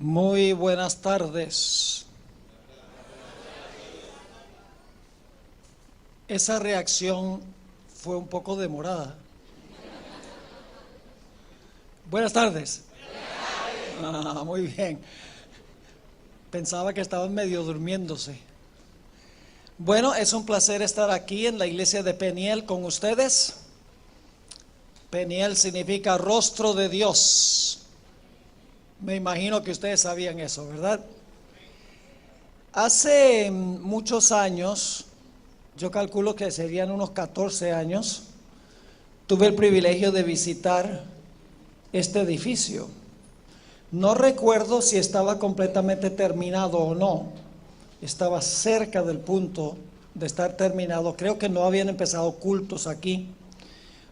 Muy buenas tardes. Esa reacción fue un poco demorada. Buenas tardes. Muy bien. Pensaba que estaban medio durmiéndose. Bueno, es un placer estar aquí en la iglesia de Peniel con ustedes. Peniel significa rostro de Dios. Me imagino que ustedes sabían eso, ¿verdad? Hace muchos años, yo calculo que serían unos 14 años, tuve el privilegio de visitar este edificio. No recuerdo si estaba completamente terminado o no. Estaba cerca del punto de estar terminado. Creo que no habían empezado cultos aquí.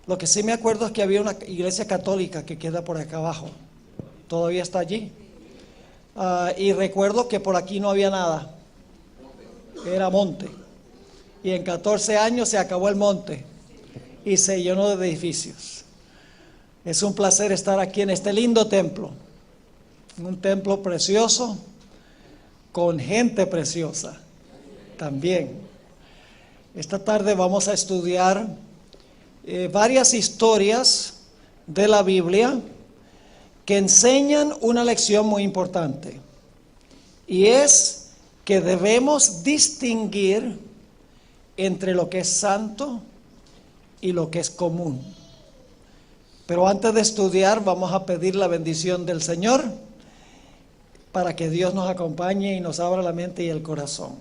Lo que sí me acuerdo es que había una iglesia católica que queda por acá abajo. Todavía está allí. Y recuerdo que por aquí no había nada. Era monte. Y en 14 años se acabó el monte y se llenó de edificios. Es un placer estar aquí en este lindo templo. Un templo precioso, con gente preciosa también. Esta tarde vamos a estudiar varias historias de la Biblia que enseñan una lección muy importante, y es que debemos distinguir entre lo que es santo y lo que es común. Pero antes de estudiar, vamos a pedir la bendición del Señor para que Dios nos acompañe y nos abra la mente y el corazón.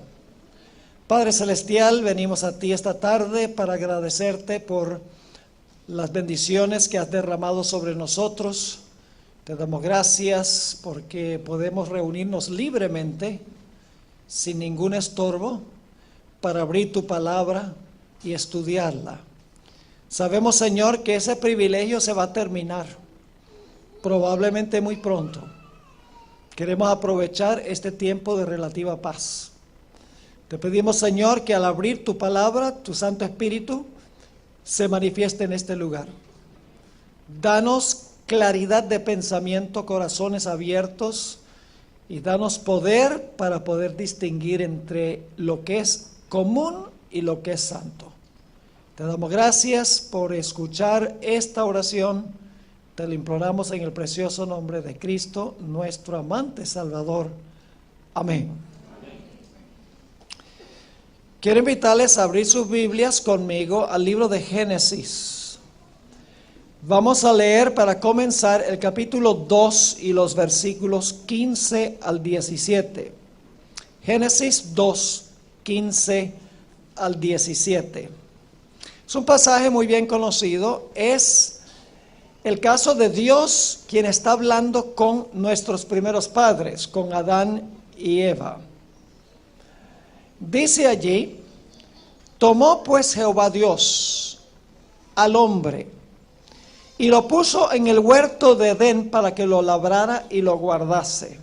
Padre Celestial, venimos a ti esta tarde para agradecerte por las bendiciones que has derramado sobre nosotros. Te damos gracias porque podemos reunirnos libremente, sin ningún estorbo, para abrir tu palabra y estudiarla. Sabemos, Señor, que ese privilegio se va a terminar, probablemente muy pronto. Queremos aprovechar este tiempo de relativa paz. Te pedimos, Señor, que al abrir tu palabra, tu Santo Espíritu se manifieste en este lugar. Danos claridad de pensamiento, corazones abiertos, y danos poder para poder distinguir entre lo que es común y lo que es santo. Te damos gracias por escuchar esta oración. Te lo imploramos en el precioso nombre de Cristo, nuestro amante Salvador. Amén. Quiero invitarles a abrir sus Biblias conmigo al libro de Génesis. Vamos a leer para comenzar el capítulo 2 y los versículos 15 al 17. Génesis 2, 15 al 17. Es un pasaje muy bien conocido. Es el caso de Dios quien está hablando con nuestros primeros padres, con Adán y Eva. Dice allí: tomó pues Jehová Dios al hombre y lo puso en el huerto de Edén para que lo labrara y lo guardase.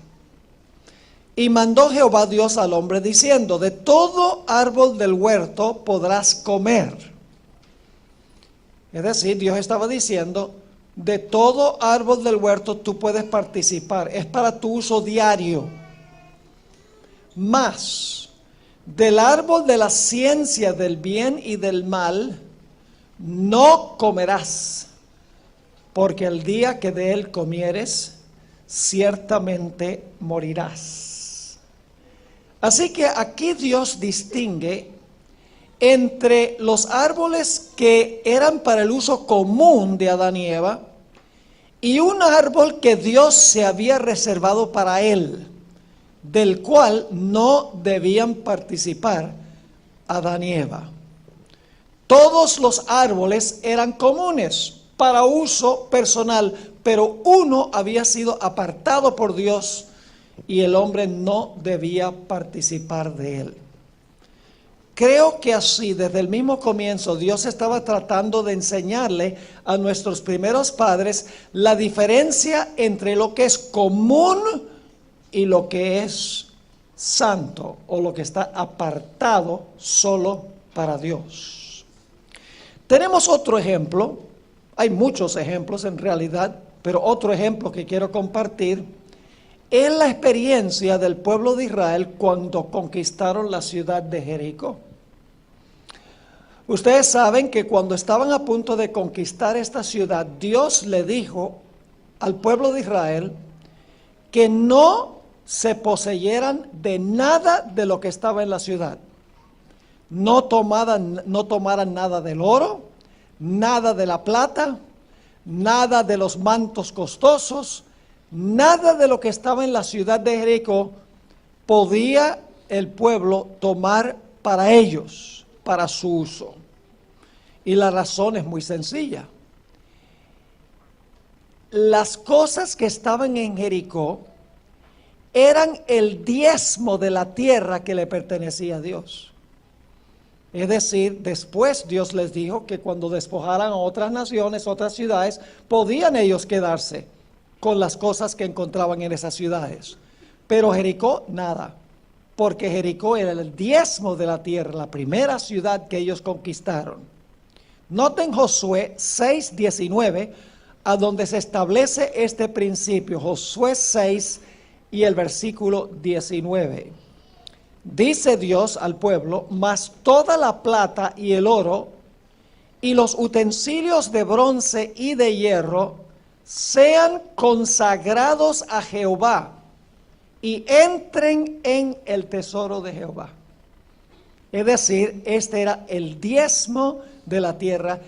Y mandó Jehová Dios al hombre diciendo: de todo árbol del huerto podrás comer. Es decir, Dios estaba diciendo: de todo árbol del huerto tú puedes participar, es para tu uso diario. Mas del árbol de la ciencia del bien y del mal no comerás, porque el día que de él comieres, ciertamente morirás. Así que aquí Dios distingue entre los árboles que eran para el uso común de Adán y Eva y un árbol que Dios se había reservado para él, del cual no debían participar Adán y Eva. Todos los árboles eran comunes para uso personal, pero uno había sido apartado por Dios y el hombre no debía participar de él. Creo que así, desde el mismo comienzo, Dios estaba tratando de enseñarle a nuestros primeros padres la diferencia entre lo que es común y lo que es santo, o lo que está apartado solo para Dios. Tenemos otro ejemplo. Hay muchos ejemplos en realidad, pero otro ejemplo que quiero compartir es la experiencia del pueblo de Israel cuando conquistaron la ciudad de Jericó. Ustedes saben que cuando estaban a punto de conquistar esta ciudad, Dios le dijo al pueblo de Israel que no se poseyeran de nada de lo que estaba en la ciudad. No tomaran nada del oro, nada de la plata, nada de los mantos costosos, nada de lo que estaba en la ciudad de Jericó podía el pueblo tomar para ellos, para su uso. Y la razón es muy sencilla. Las cosas que estaban en Jericó eran el diezmo de la tierra que le pertenecía a Dios. Es decir, después Dios les dijo que cuando despojaran a otras naciones, otras ciudades, podían ellos quedarse con las cosas que encontraban en esas ciudades. Pero Jericó, nada, porque Jericó era el diezmo de la tierra, la primera ciudad que ellos conquistaron. Noten Josué 6:19, a donde se establece este principio. Josué 6 y el versículo 19. Dice Dios al pueblo: mas toda la plata y el oro y los utensilios de bronce y de hierro sean consagrados a Jehová y entren en el tesoro de Jehová. Es decir, este era el diezmo de la tierra,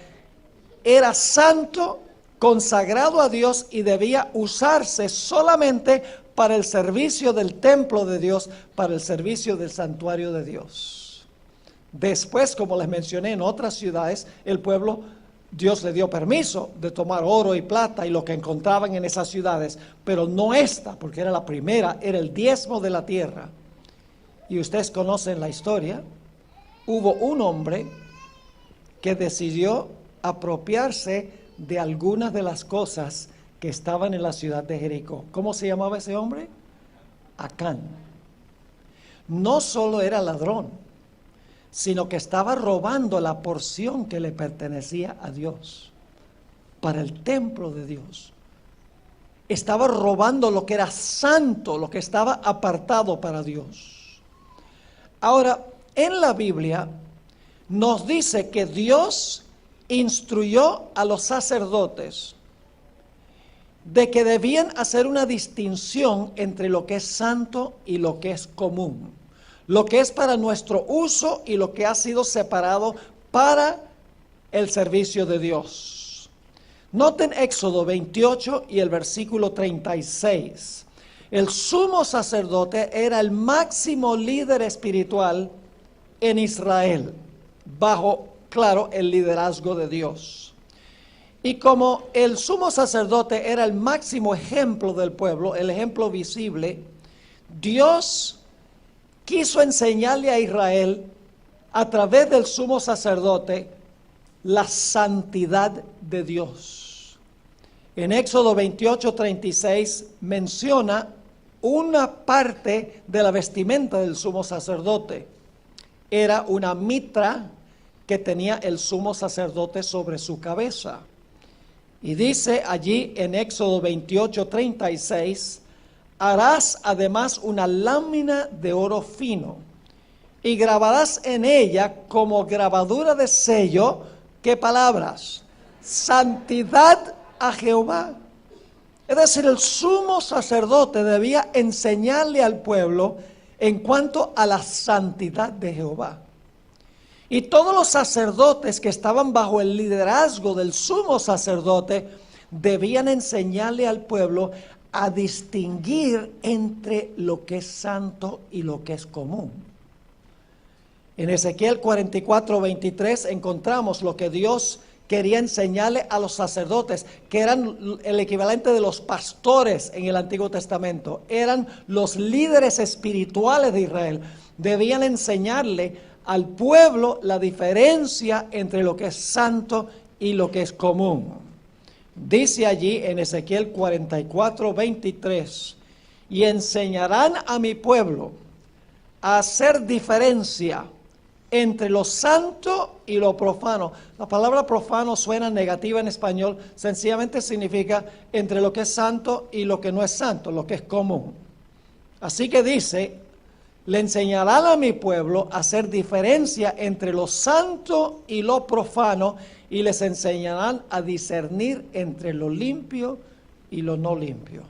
era santo, consagrado a Dios y debía usarse solamente para el servicio del templo de Dios, para el servicio del santuario de Dios. Después, como les mencioné, en otras ciudades, el pueblo, Dios le dio permiso de tomar oro y plata y lo que encontraban en esas ciudades, pero no esta, porque era la primera, era el diezmo de la tierra. Y ustedes conocen la historia. Hubo un hombre que decidió apropiarse de algunas de las cosas que estaban en la ciudad de Jericó. ¿Cómo se llamaba ese hombre? Acán. No solo era ladrón, sino que estaba robando la porción que le pertenecía a Dios, para el templo de Dios. Estaba robando lo que era santo, lo que estaba apartado para Dios. Ahora, en la Biblia nos dice que Dios instruyó a los sacerdotes de que debían hacer una distinción entre lo que es santo y lo que es común, lo que es para nuestro uso y lo que ha sido separado para el servicio de Dios. Noten Éxodo 28 y el versículo 36. El sumo sacerdote era el máximo líder espiritual en Israel, bajo, claro, el liderazgo de Dios. Y como el sumo sacerdote era el máximo ejemplo del pueblo, el ejemplo visible, Dios quiso enseñarle a Israel a través del sumo sacerdote la santidad de Dios. En Éxodo 28:36 menciona una parte de la vestimenta del sumo sacerdote. Era una mitra que tenía el sumo sacerdote sobre su cabeza. Y dice allí en Éxodo 28:36, harás además una lámina de oro fino y grabarás en ella como grabadura de sello, ¿qué palabras? Santidad a Jehová. Es decir, el sumo sacerdote debía enseñarle al pueblo en cuanto a la santidad de Jehová. Y todos los sacerdotes que estaban bajo el liderazgo del sumo sacerdote debían enseñarle al pueblo a distinguir entre lo que es santo y lo que es común. En Ezequiel 44:23 encontramos lo que Dios quería enseñarle a los sacerdotes, que eran el equivalente de los pastores en el Antiguo Testamento. Eran los líderes espirituales de Israel. Debían enseñarle al pueblo la diferencia entre lo que es santo y lo que es común. Dice allí en Ezequiel 44:23, y enseñarán a mi pueblo a hacer diferencia entre lo santo y lo profano. La palabra profano suena negativa en español, sencillamente significa entre lo que es santo y lo que no es santo, lo que es común. Así que dice, le enseñarán a mi pueblo a hacer diferencia entre lo santo y lo profano, y les enseñarán a discernir entre lo limpio y lo no limpio.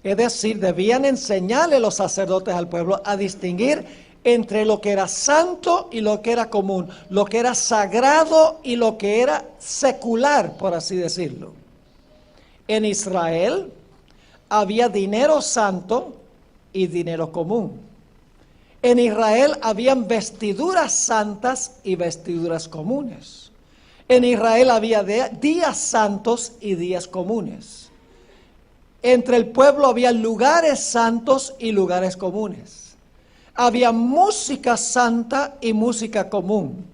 Es decir, debían enseñarle los sacerdotes al pueblo a distinguir entre lo que era santo y lo que era común, lo que era sagrado y lo que era secular, por así decirlo. En Israel había dinero santo y dinero común. En Israel habían vestiduras santas y vestiduras comunes. En Israel había días santos y días comunes. Entre el pueblo había lugares santos y lugares comunes. Había música santa y música común.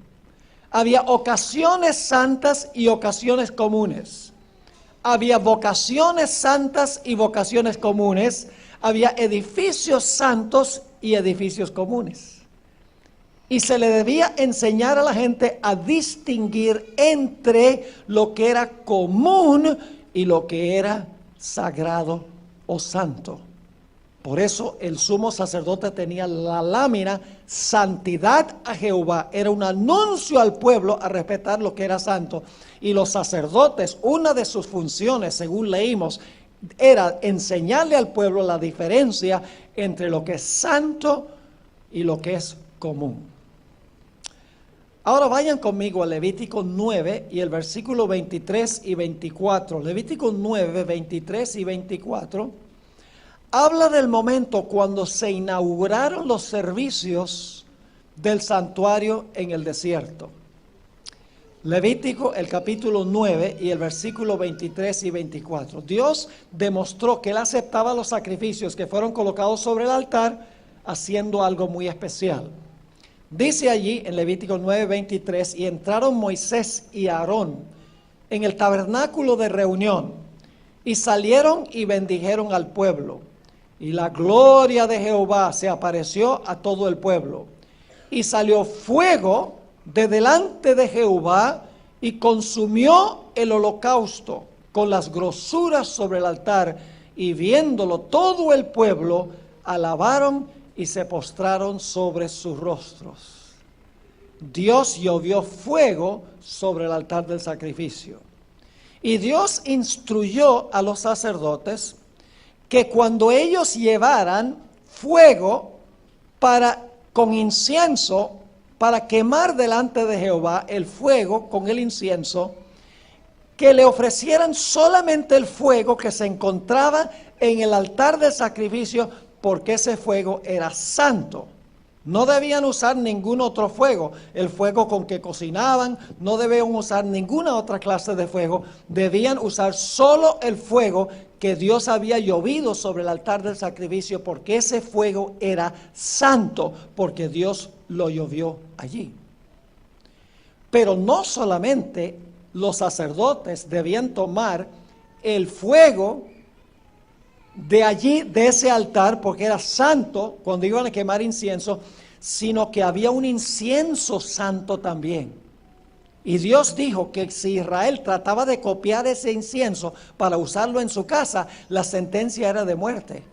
Había ocasiones santas y ocasiones comunes. Había vocaciones santas y vocaciones comunes. Había edificios santos y edificios comunes. Y se le debía enseñar a la gente a distinguir entre lo que era común y lo que era sagrado o santo. Por eso el sumo sacerdote tenía la lámina santidad a Jehová. Era un anuncio al pueblo a respetar lo que era santo. Y los sacerdotes, una de sus funciones, según leímos, era enseñarle al pueblo la diferencia entre lo que es santo y lo que es común. Ahora vayan conmigo a Levítico 9 y el versículo 23 y 24. Levítico 9, 23 y 24. Habla del momento cuando se inauguraron los servicios del santuario en el desierto. Levítico, el capítulo 9 y el versículo 23 y 24. Dios demostró que Él aceptaba los sacrificios que fueron colocados sobre el altar, haciendo algo muy especial. Dice allí en Levítico 9, 23, y entraron Moisés y Aarón en el tabernáculo de reunión, y salieron y bendijeron al pueblo. Y la gloria de Jehová se apareció a todo el pueblo. Y salió fuego de delante de Jehová y consumió el holocausto con las grosuras sobre el altar. Y viéndolo todo el pueblo, alabaron y se postraron sobre sus rostros. Dios llovió fuego sobre el altar del sacrificio. Y Dios instruyó a los sacerdotes que cuando ellos llevaran fuego con incienso para quemar delante de Jehová el fuego con el incienso, que le ofrecieran solamente el fuego que se encontraba en el altar del sacrificio, porque ese fuego era santo. No debían usar ningún otro fuego. El fuego con que cocinaban, no debían usar ninguna otra clase de fuego. Debían usar solo el fuego que Dios había llovido sobre el altar del sacrificio, porque ese fuego era santo, porque Dios lo llovió allí. Pero no solamente los sacerdotes debían tomar el fuego de allí, de ese altar, porque era santo cuando iban a quemar incienso, sino que había un incienso santo también. Y Dios dijo que si Israel trataba de copiar ese incienso para usarlo en su casa, la sentencia era de muerte.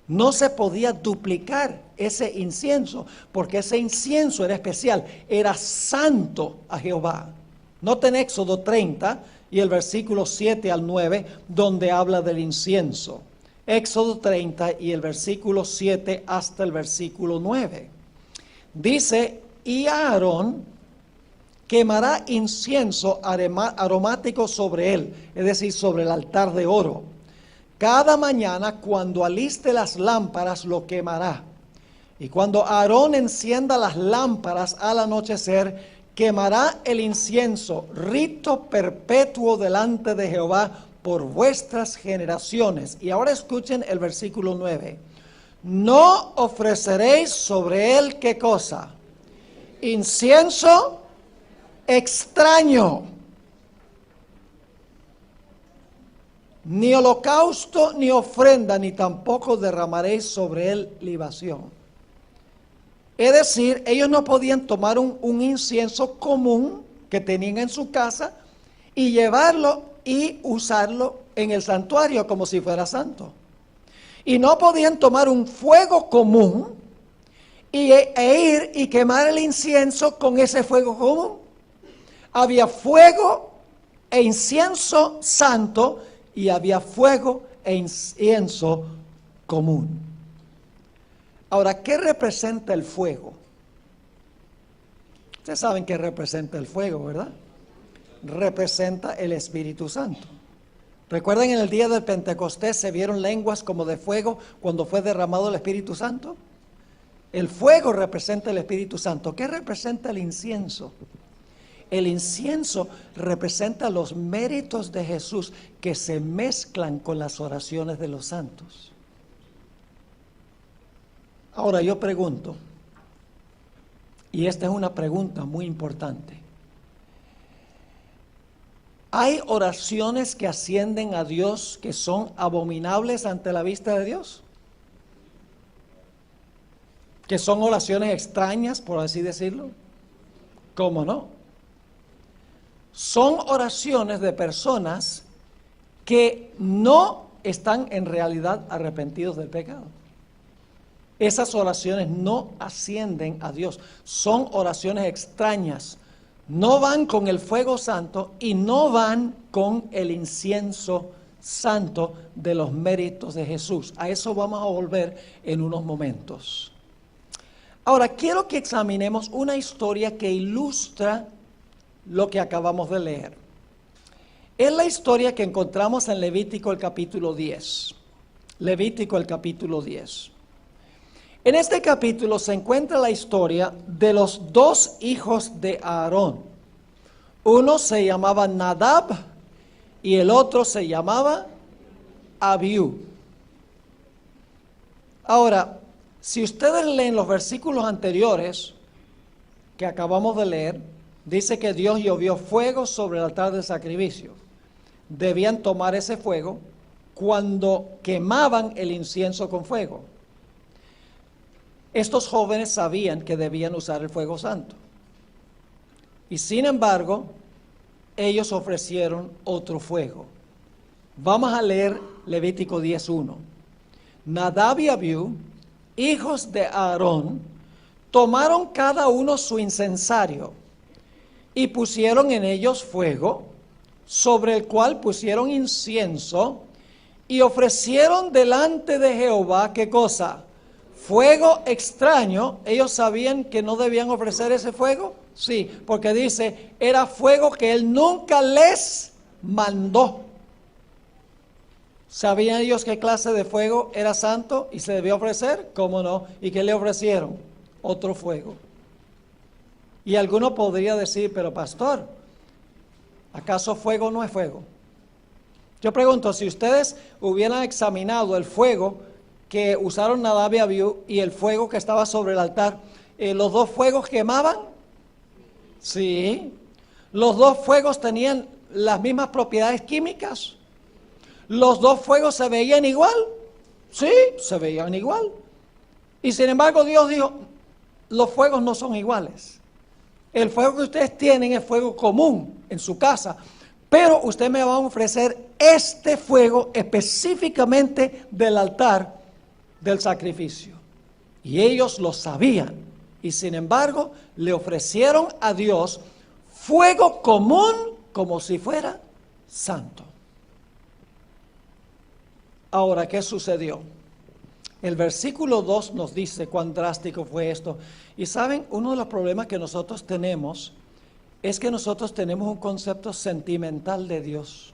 No se podía duplicar ese incienso, porque ese incienso era especial, era santo a Jehová. Noten Éxodo 30 y el versículo 7 al 9, donde habla del incienso. Éxodo 30 y el versículo 7 hasta el versículo 9. Dice, y Aarón quemará incienso aromático sobre él, es decir, sobre el altar de oro. Cada mañana cuando aliste las lámparas lo quemará. Y cuando Aarón encienda las lámparas al anochecer, quemará el incienso, rito perpetuo delante de Jehová por vuestras generaciones. Y ahora escuchen el versículo 9. No ofreceréis sobre él, ¿qué cosa? Incienso extraño, ni holocausto, ni ofrenda, ni tampoco derramaréis sobre él libación. Es decir, ellos no podían tomar un incienso común que tenían en su casa y llevarlo y usarlo en el santuario como si fuera santo. Y no podían tomar un fuego común e ir y quemar el incienso con ese fuego común. Había fuego e incienso santo y había fuego e incienso común. Ahora, ¿qué representa el fuego? Ustedes saben qué representa el fuego, ¿verdad? Representa el Espíritu Santo. ¿Recuerdan en el día del Pentecostés se vieron lenguas como de fuego cuando fue derramado el Espíritu Santo? El fuego representa el Espíritu Santo. ¿Qué representa el incienso? El incienso representa los méritos de Jesús que se mezclan con las oraciones de los santos. Ahora yo pregunto, y esta es una pregunta muy importante. ¿Hay oraciones que ascienden a Dios que son abominables ante la vista de Dios? ¿Que son oraciones extrañas, por así decirlo? ¿Cómo no? Son oraciones de personas que no están en realidad arrepentidos del pecado. Esas oraciones no ascienden a Dios. Son oraciones extrañas. No van con el fuego santo y no van con el incienso santo de los méritos de Jesús. A eso vamos a volver en unos momentos. Ahora, quiero que examinemos una historia que ilustra lo que acabamos de leer. Es la historia que encontramos en Levítico el capítulo 10. Levítico el capítulo 10. En este capítulo se encuentra la historia de los dos hijos de Aarón. Uno se llamaba Nadab y el otro se llamaba Abiú. Ahora, si ustedes leen los versículos anteriores que acabamos de leer, dice que Dios llovió fuego sobre el altar del sacrificio. Debían tomar ese fuego cuando quemaban el incienso con fuego. Estos jóvenes sabían que debían usar el fuego santo. Y sin embargo, ellos ofrecieron otro fuego. Vamos a leer Levítico 10:1. Nadab y Abiú, hijos de Aarón, tomaron cada uno su incensario y pusieron en ellos fuego, sobre el cual pusieron incienso y ofrecieron delante de Jehová, ¿qué cosa? Fuego extraño. ¿Ellos sabían que no debían ofrecer ese fuego? Sí, porque dice, era fuego que él nunca les mandó. ¿Sabían ellos qué clase de fuego era santo y se debía ofrecer? ¿Cómo no? ¿Y qué le ofrecieron? Otro fuego. Y alguno podría decir, pero pastor, ¿acaso fuego no es fuego? Yo pregunto, si ustedes hubieran examinado el fuego que usaron Nadab y Abiú y el fuego que estaba sobre el altar, ¿los dos fuegos quemaban? Sí. ¿Los dos fuegos tenían las mismas propiedades químicas? ¿Los dos fuegos se veían igual? Sí, se veían igual. Y sin embargo Dios dijo, los fuegos no son iguales. El fuego que ustedes tienen es fuego común en su casa, pero ustedes me van a ofrecer este fuego específicamente del altar del sacrificio. Y ellos lo sabían, y sin embargo le ofrecieron a Dios fuego común como si fuera santo. Ahora, ¿qué sucedió? El versículo 2 nos dice cuán drástico fue esto. Y saben, uno de los problemas que nosotros tenemos es que nosotros tenemos un concepto sentimental de Dios.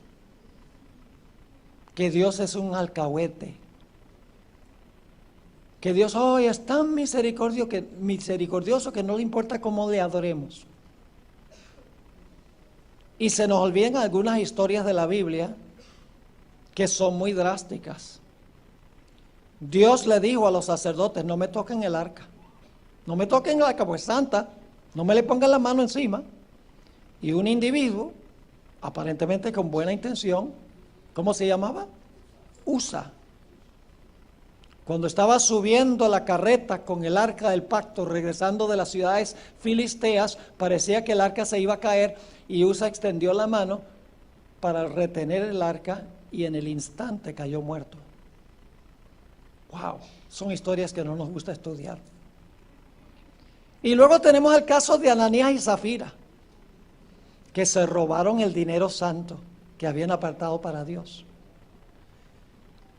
Que Dios es un alcahuete. Que Dios hoy es tan misericordioso que no le importa cómo le adoremos. Y se nos olvidan algunas historias de la Biblia que son muy drásticas. Dios le dijo a los sacerdotes, no me toquen el arca. No me toquen el arca, pues es santa. No me le pongan la mano encima. Y un individuo, aparentemente con buena intención, ¿cómo se llamaba? Usa. Cuando estaba subiendo la carreta con el arca del pacto, regresando de las ciudades filisteas, parecía que el arca se iba a caer y Usa extendió la mano para retener el arca y en el instante cayó muerto. Wow, son historias que no nos gusta estudiar. Y luego tenemos el caso de Ananías y Zafira, que se robaron el dinero santo que habían apartado para Dios.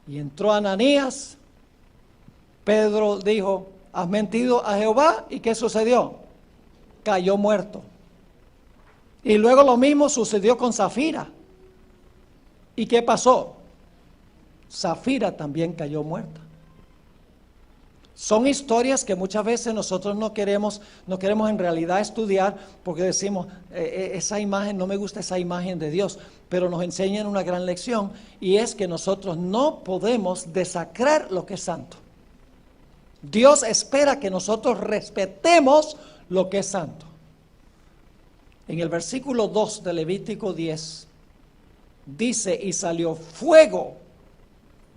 Y entró Ananías, Pedro dijo, has mentido a Jehová, ¿y qué sucedió? Cayó muerto. Y luego lo mismo sucedió con Zafira. ¿Y qué pasó? Zafira también cayó muerta. Son historias que muchas veces nosotros no queremos en realidad estudiar porque decimos, esa imagen, no me gusta esa imagen de Dios, pero nos enseñan una gran lección y es que nosotros no podemos desacrar lo que es santo. Dios espera que nosotros respetemos lo que es santo. En el versículo 2 de Levítico 10 dice, y salió fuego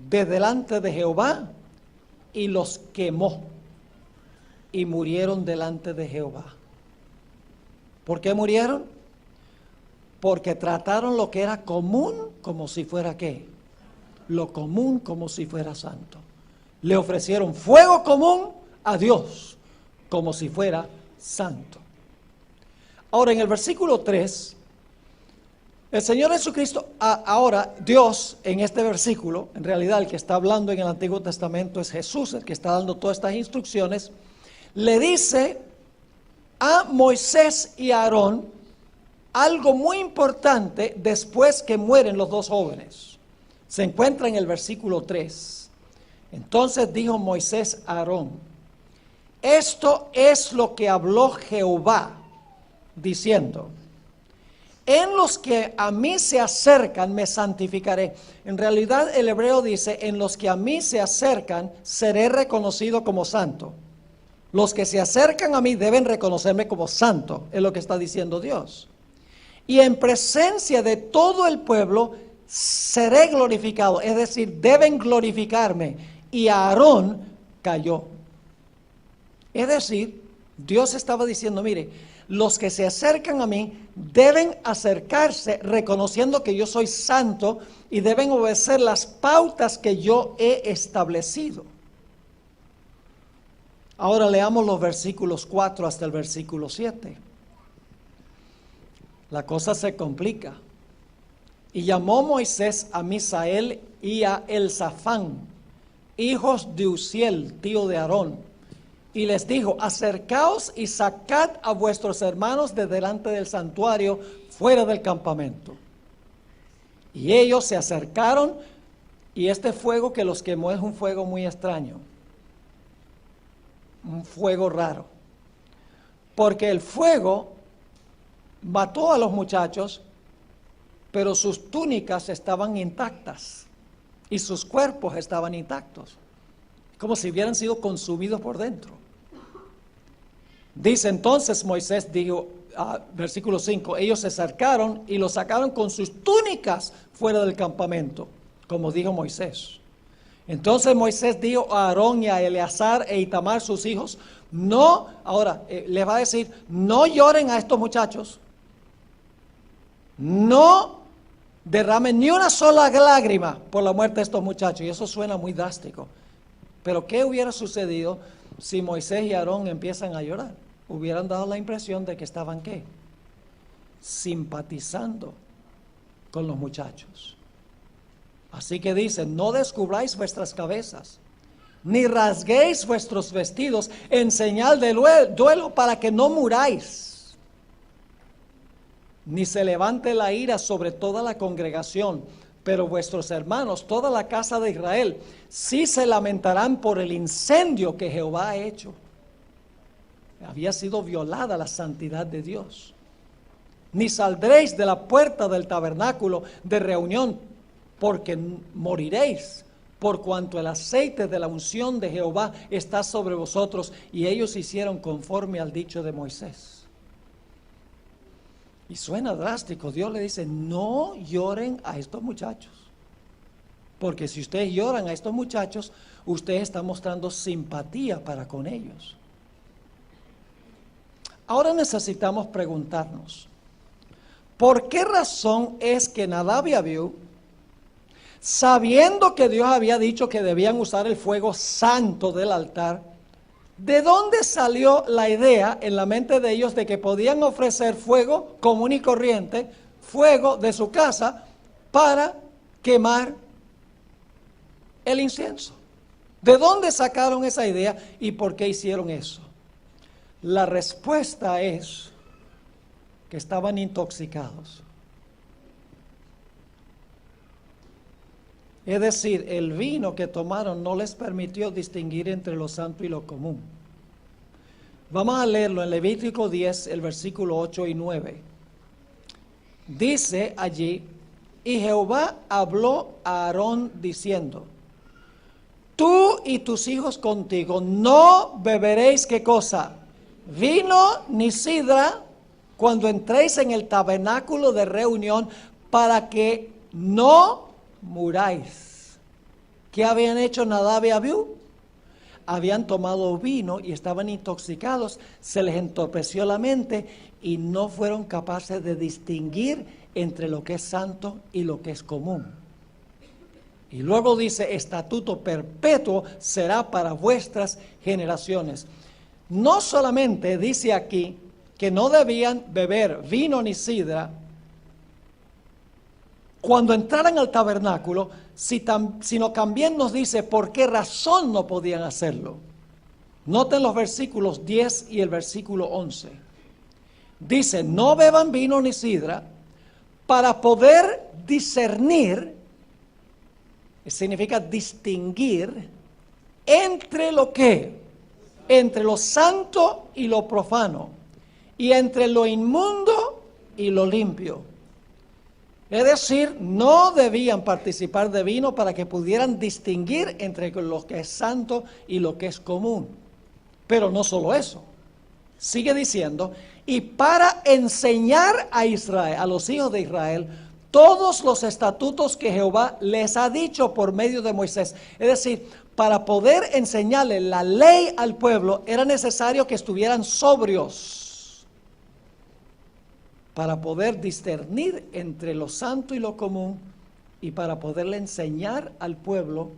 de delante de Jehová y los quemó y murieron delante de Jehová. ¿Por qué murieron? Porque trataron lo que era común como si fuera ¿qué? Lo común como si fuera santo. Le ofrecieron fuego común a Dios como si fuera santo. Ahora en el versículo 3, el Señor Jesucristo, ahora Dios en este versículo, en realidad el que está hablando en el Antiguo Testamento es Jesús, el que está dando todas estas instrucciones, le dice a Moisés y a Aarón algo muy importante después que mueren los dos jóvenes. Se encuentra en el versículo 3. Entonces dijo Moisés a Aarón, esto es lo que habló Jehová, diciendo, en los que a mí se acercan me santificaré. En realidad el hebreo dice, en los que a mí se acercan seré reconocido como santo. Los que se acercan a mí deben reconocerme como santo, es lo que está diciendo Dios. Y en presencia de todo el pueblo seré glorificado, es decir, deben glorificarme. Y Aarón cayó. Es decir, Dios estaba diciendo, mire, los que se acercan a mí deben acercarse reconociendo que yo soy santo y deben obedecer las pautas que yo he establecido. Ahora leamos los versículos 4 hasta el versículo 7. La cosa se complica. Y llamó Moisés a Misael y a Elzafán, hijos de Uziel, tío de Aarón, y les dijo, acercaos y sacad a vuestros hermanos de delante del santuario, fuera del campamento. Y ellos se acercaron, y este fuego que los quemó es un fuego muy extraño, un fuego raro, porque el fuego mató a los muchachos, pero sus túnicas estaban intactas, y sus cuerpos estaban intactos, como si hubieran sido consumidos por dentro. Dice entonces Moisés, dijo, versículo 5, ellos se acercaron y los sacaron con sus túnicas fuera del campamento, como dijo Moisés. Entonces Moisés dijo a Aarón y a Eleazar e Itamar sus hijos, no, ahora les va a decir, no lloren a estos muchachos, no derramen ni una sola lágrima por la muerte de estos muchachos. Y eso suena muy drástico. Pero ¿qué hubiera sucedido si Moisés y Aarón empiezan a llorar? Hubieran dado la impresión de que estaban ¿qué? Simpatizando con los muchachos. Así que dicen, no descubráis vuestras cabezas, ni rasguéis vuestros vestidos en señal de duelo para que no muráis, ni se levante la ira sobre toda la congregación. Pero vuestros hermanos, toda la casa de Israel, sí se lamentarán por el incendio que Jehová ha hecho. Había sido violada la santidad de Dios. Ni saldréis de la puerta del tabernáculo de reunión, porque moriréis, por cuanto el aceite de la unción de Jehová está sobre vosotros. Y ellos hicieron conforme al dicho de Moisés. Y suena drástico. Dios le dice, no lloren a estos muchachos, porque si ustedes lloran a estos muchachos, ustedes están mostrando simpatía para con ellos. Ahora necesitamos preguntarnos, ¿por qué razón es que Nadab y Abiú sabiendo que Dios había dicho que debían usar el fuego santo del altar, ¿de dónde salió la idea en la mente de ellos de que podían ofrecer fuego común y corriente, fuego de su casa, para quemar el incienso? ¿De dónde sacaron esa idea y por qué hicieron eso? La respuesta es que estaban intoxicados. Es decir, el vino que tomaron no les permitió distinguir entre lo santo y lo común. Vamos a leerlo en Levítico 10, el versículo 8 y 9. Dice allí: y Jehová habló a Aarón diciendo: tú y tus hijos contigo no beberéis, ¿qué cosa? Vino ni sidra cuando entréis en el tabernáculo de reunión, para que no muráis. ¿Qué habían hecho Nadab y Abiú? Habían tomado vino y estaban intoxicados, se les entorpeció la mente y no fueron capaces de distinguir entre lo que es santo y lo que es común. Y luego dice: estatuto perpetuo será para vuestras generaciones. No solamente dice aquí que no debían beber vino ni sidra cuando entraran al tabernáculo, sino también nos dice por qué razón no podían hacerlo. Noten los versículos 10 y el versículo 11. Dice: no beban vino ni sidra para poder discernir, significa distinguir, entre lo que, entre lo santo y lo profano, y entre lo inmundo y lo limpio. Es decir, no debían participar de vino para que pudieran distinguir entre lo que es santo y lo que es común. Pero no solo eso, sigue diciendo: y para enseñar a Israel, a los hijos de Israel, todos los estatutos que Jehová les ha dicho por medio de Moisés. Es decir, para poder enseñarle la ley al pueblo, era necesario que estuvieran sobrios, para poder discernir entre lo santo y lo común, y para poderle enseñar al pueblo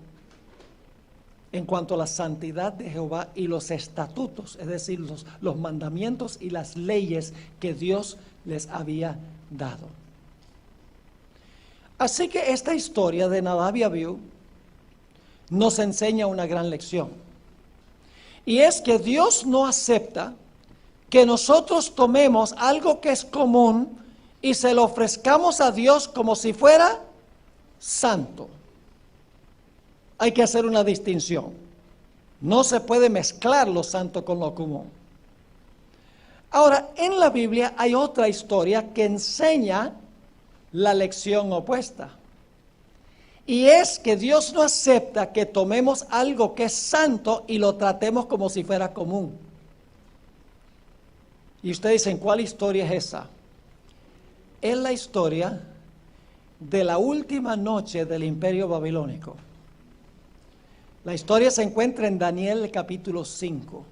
en cuanto a la santidad de Jehová y los estatutos, es decir, los mandamientos y las leyes que Dios les había dado. Así que esta historia de Nadab y Abiú nos enseña una gran lección, y es que Dios no acepta que nosotros tomemos algo que es común y se lo ofrezcamos a Dios como si fuera santo. Hay que hacer una distinción. No se puede mezclar lo santo con lo común. Ahora, en la Biblia hay otra historia que enseña la lección opuesta. Y es que Dios no acepta que tomemos algo que es santo y lo tratemos como si fuera común. Y ustedes dicen: ¿cuál historia es esa? Es la historia de la última noche del imperio babilónico. La historia se encuentra en Daniel capítulo 5.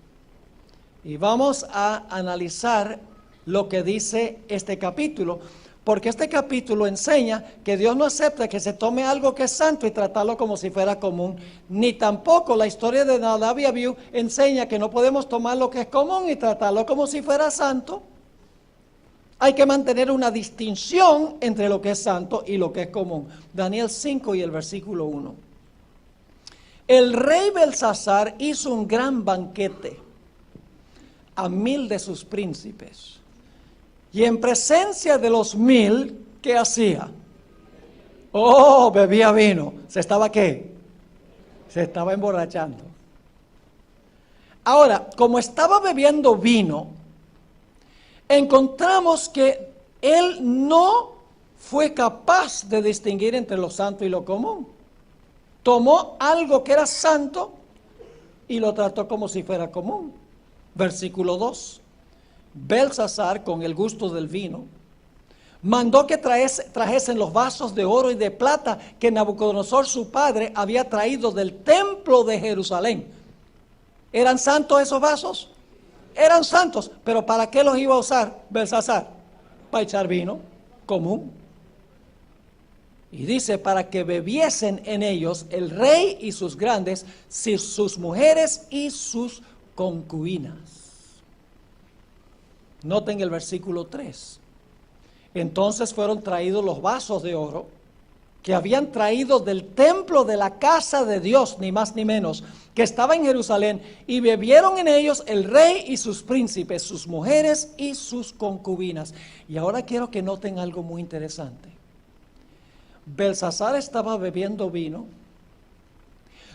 Y vamos a analizar lo que dice este capítulo, porque este capítulo enseña que Dios no acepta que se tome algo que es santo y tratarlo como si fuera común, ni tampoco la historia de Nadab y Abiú enseña que no podemos tomar lo que es común y tratarlo como si fuera santo. Hay que mantener una distinción entre lo que es santo y lo que es común. Daniel 5 y el versículo 1. El rey Belsasar hizo un gran banquete a 1000 de sus príncipes. Y en presencia de los 1000, ¿qué hacía? Oh, bebía vino. ¿Se estaba qué? Se estaba emborrachando. Ahora, como estaba bebiendo vino, encontramos que él no fue capaz de distinguir entre lo santo y lo común. Tomó algo que era santo y lo trató como si fuera común. Versículo 2. Belsasar, con el gusto del vino, mandó que trajesen los vasos de oro y de plata que Nabucodonosor su padre había traído del templo de Jerusalén. ¿Eran santos esos vasos? Eran santos, pero ¿para qué los iba a usar Belsasar? Para echar vino común. Y dice, para que bebiesen en ellos el rey y sus grandes, sus mujeres y sus concubinas. Noten el versículo 3. Entonces fueron traídos los vasos de oro que habían traído del templo de la casa de Dios, ni más ni menos, que estaba en Jerusalén, y bebieron en ellos el rey y sus príncipes, sus mujeres y sus concubinas. Y ahora quiero que noten algo muy interesante. Belsasar estaba bebiendo vino,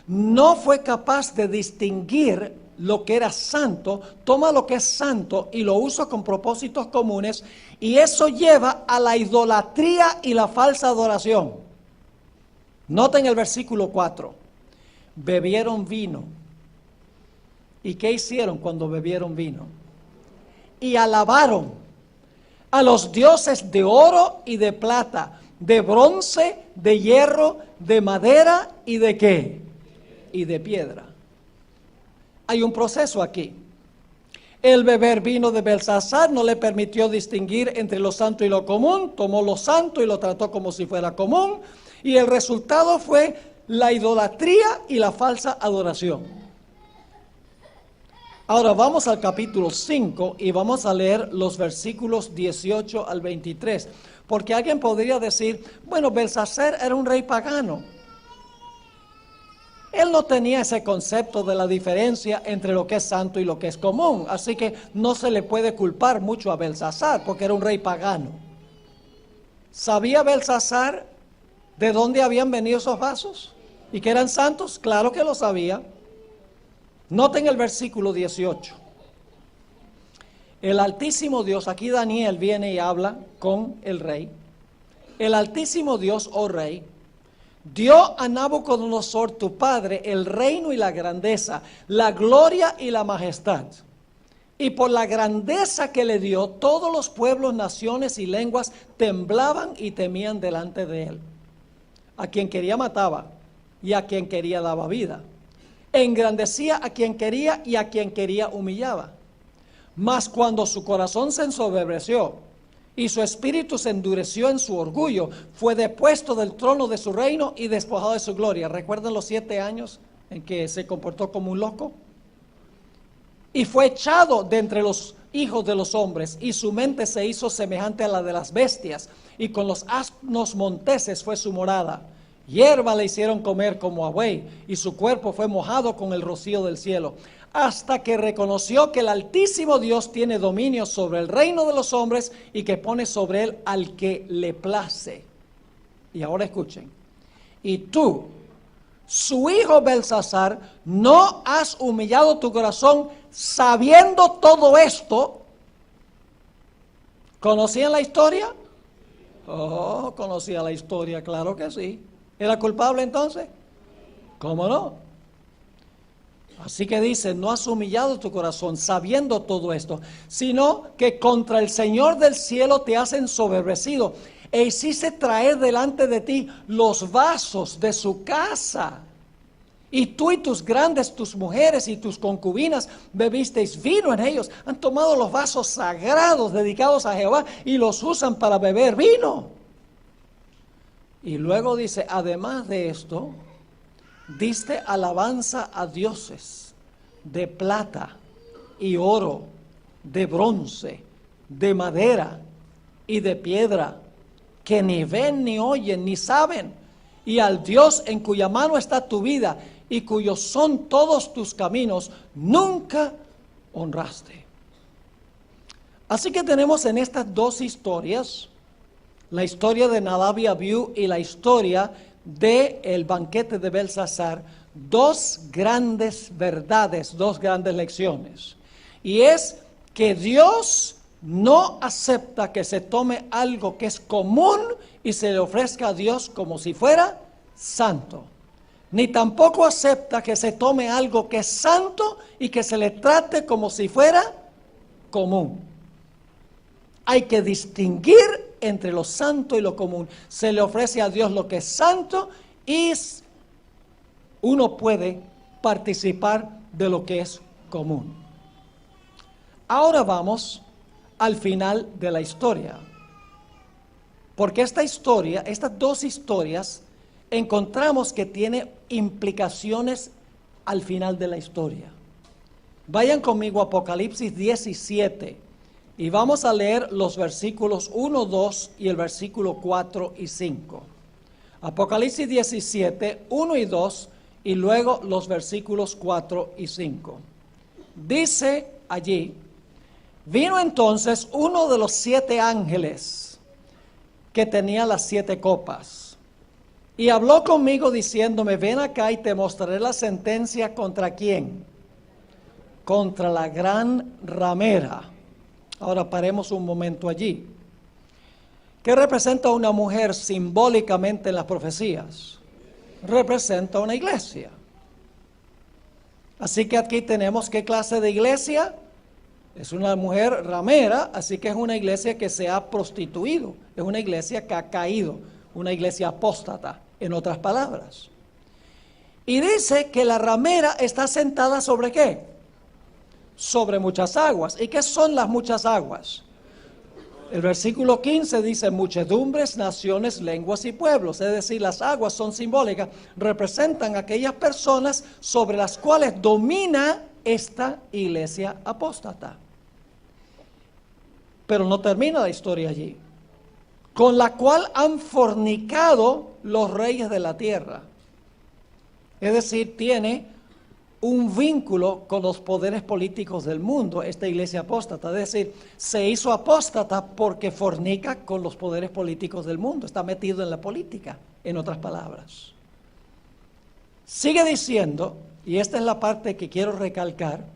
no fue capaz de distinguir lo que era santo, toma lo que es santo y lo usa con propósitos comunes, y eso lleva a la idolatría y la falsa adoración. Noten el versículo 4. Bebieron vino. ¿Y qué hicieron cuando bebieron vino? Y alabaron a los dioses de oro y de plata, de bronce, de hierro, de madera y de ¿qué? Y de piedra. Hay un proceso aquí. El beber vino de Belsasar no le permitió distinguir entre lo santo y lo común. Tomó lo santo y lo trató como si fuera común. Y el resultado fue la idolatría y la falsa adoración. Ahora vamos al capítulo 5 y vamos a leer los versículos 18 al 23. Porque alguien podría decir, bueno, Belsasar era un rey pagano. Él no tenía ese concepto de la diferencia entre lo que es santo y lo que es común. Así que no se le puede culpar mucho a Belsasar porque era un rey pagano. ¿Sabía Belsasar de dónde habían venido esos vasos? ¿Y que eran santos? Claro que lo sabía. Noten el versículo 18. El Altísimo Dios, aquí Daniel viene y habla con el rey. El Altísimo Dios, oh rey, dio a Nabucodonosor tu padre el reino y la grandeza, la gloria y la majestad. Y por la grandeza que le dio, todos los pueblos, naciones y lenguas temblaban y temían delante de él. A quien quería mataba y a quien quería daba vida. Engrandecía a quien quería y a quien quería humillaba. Mas cuando su corazón se ensoberbeció y su espíritu se endureció en su orgullo, fue depuesto del trono de su reino y despojado de su gloria. ¿Recuerdan los 7 años en que se comportó como un loco? Y fue echado de entre los hijos de los hombres, y su mente se hizo semejante a la de las bestias, y con los asnos monteses fue su morada. Hierba le hicieron comer como a buey, y su cuerpo fue mojado con el rocío del cielo, hasta que reconoció que el Altísimo Dios tiene dominio sobre el reino de los hombres y que pone sobre él al que le place. Y ahora escuchen. Y tú, su hijo Belsasar, no has humillado tu corazón sabiendo todo esto. ¿Conocían la historia? Oh, conocía la historia, claro que sí. ¿Era culpable entonces? ¿Cómo no? Así que dice, no has humillado tu corazón sabiendo todo esto, sino que contra el Señor del cielo te has ensoberbecido e hiciste traer delante de ti los vasos de su casa. Y tú y tus grandes, tus mujeres y tus concubinas bebisteis vino en ellos. Han tomado los vasos sagrados dedicados a Jehová y los usan para beber vino. Y luego dice, además de esto, diste alabanza a dioses de plata y oro, de bronce, de madera y de piedra, que ni ven, ni oyen, ni saben, y al Dios en cuya mano está tu vida y cuyos son todos tus caminos, nunca honraste. Así que tenemos en estas dos historias, la historia de Nadab y Abiú y la historia del banquete de Belsasar, dos grandes verdades, dos grandes lecciones. Y es que Dios no acepta que se tome algo que es común y se le ofrezca a Dios como si fuera santo. Ni tampoco acepta que se tome algo que es santo y que se le trate como si fuera común. Hay que distinguir entre lo santo y lo común. Se le ofrece a Dios lo que es santo y uno puede participar de lo que es común. Ahora vamos al final de la historia. Porque esta historia, estas dos historias, encontramos que tiene implicaciones al final de la historia. Vayan conmigo a Apocalipsis 17 y vamos a leer los versículos 1, 2 y el versículo 4 y 5. Apocalipsis 17, 1 y 2 y luego los versículos 4 y 5. Dice allí: vino entonces uno de los 7 ángeles que tenía las 7 copas y habló conmigo diciéndome: ven acá y te mostraré la sentencia contra quién. Contra la gran ramera. Ahora paremos un momento allí. ¿Qué representa una mujer simbólicamente en las profecías? Representa una iglesia. Así que aquí tenemos qué clase de iglesia. Es una mujer ramera, así que es una iglesia que se ha prostituido. Es una iglesia que ha caído, una iglesia apóstata, en otras palabras. Y dice que la ramera está sentada ¿sobre qué? Sobre muchas aguas. ¿Y qué son las muchas aguas? El versículo 15 dice: muchedumbres, naciones, lenguas y pueblos. Es decir, las aguas son simbólicas, representan aquellas personas sobre las cuales domina esta iglesia apóstata. Pero no termina la historia allí. Con la cual han fornicado los reyes de la tierra. Es decir, tiene un vínculo con los poderes políticos del mundo, esta iglesia apóstata. Es decir, se hizo apóstata porque fornica con los poderes políticos del mundo, está metido en la política, en otras palabras. Sigue diciendo, y esta es la parte que quiero recalcar,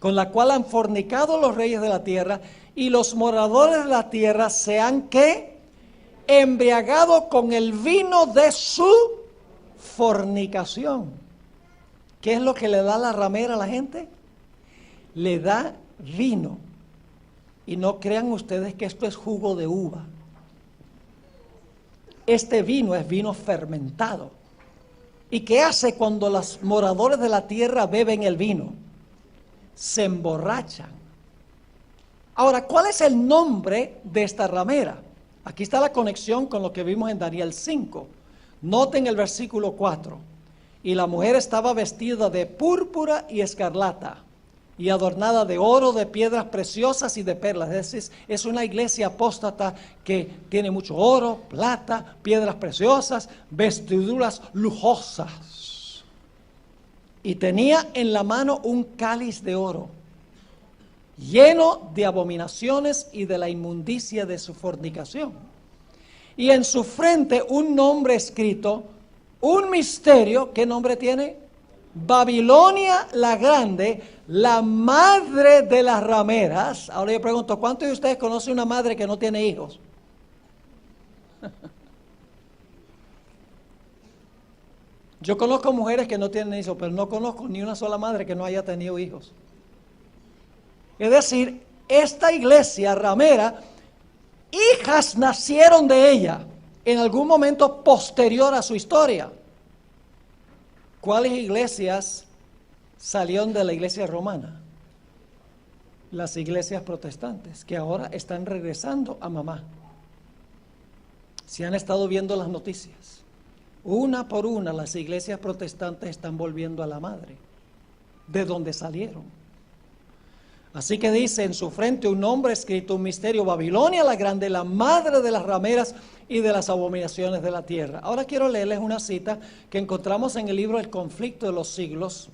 con la cual han fornicado los reyes de la tierra, y los moradores de la tierra se han ¿qué? Embriagado con el vino de su fornicación. ¿Qué es lo que le da la ramera a la gente? Le da vino. Y no crean ustedes que esto es jugo de uva. Este vino es vino fermentado. ¿Y qué hace cuando los moradores de la tierra beben el vino? Se emborrachan. Ahora, ¿cuál es el nombre de esta ramera? Aquí está la conexión con lo que vimos en Daniel 5. Noten el versículo 4. Y la mujer estaba vestida de púrpura y escarlata, y adornada de oro, de piedras preciosas y de perlas. Es decir, es una iglesia apóstata que tiene mucho oro, plata, piedras preciosas, vestiduras lujosas. Y tenía en la mano un cáliz de oro, lleno de abominaciones y de la inmundicia de su fornicación. Y en su frente un nombre escrito, un misterio. ¿Qué nombre tiene? Babilonia la Grande, la madre de las rameras. Ahora yo pregunto, ¿cuántos de ustedes conocen una madre que no tiene hijos? Yo conozco mujeres que no tienen hijos, pero no conozco ni una sola madre que no haya tenido hijos. Es decir, esta iglesia ramera, hijas nacieron de ella en algún momento posterior a su historia. ¿Cuáles iglesias salieron de la iglesia romana? Las iglesias protestantes, que ahora están regresando a mamá. Si han estado viendo las noticias, una por una las iglesias protestantes están volviendo a la madre, de donde salieron. Así que dice, en su frente un nombre escrito, un misterio, Babilonia la Grande, la madre de las rameras y de las abominaciones de la tierra. Ahora quiero leerles una cita que encontramos en el libro El conflicto de los siglos,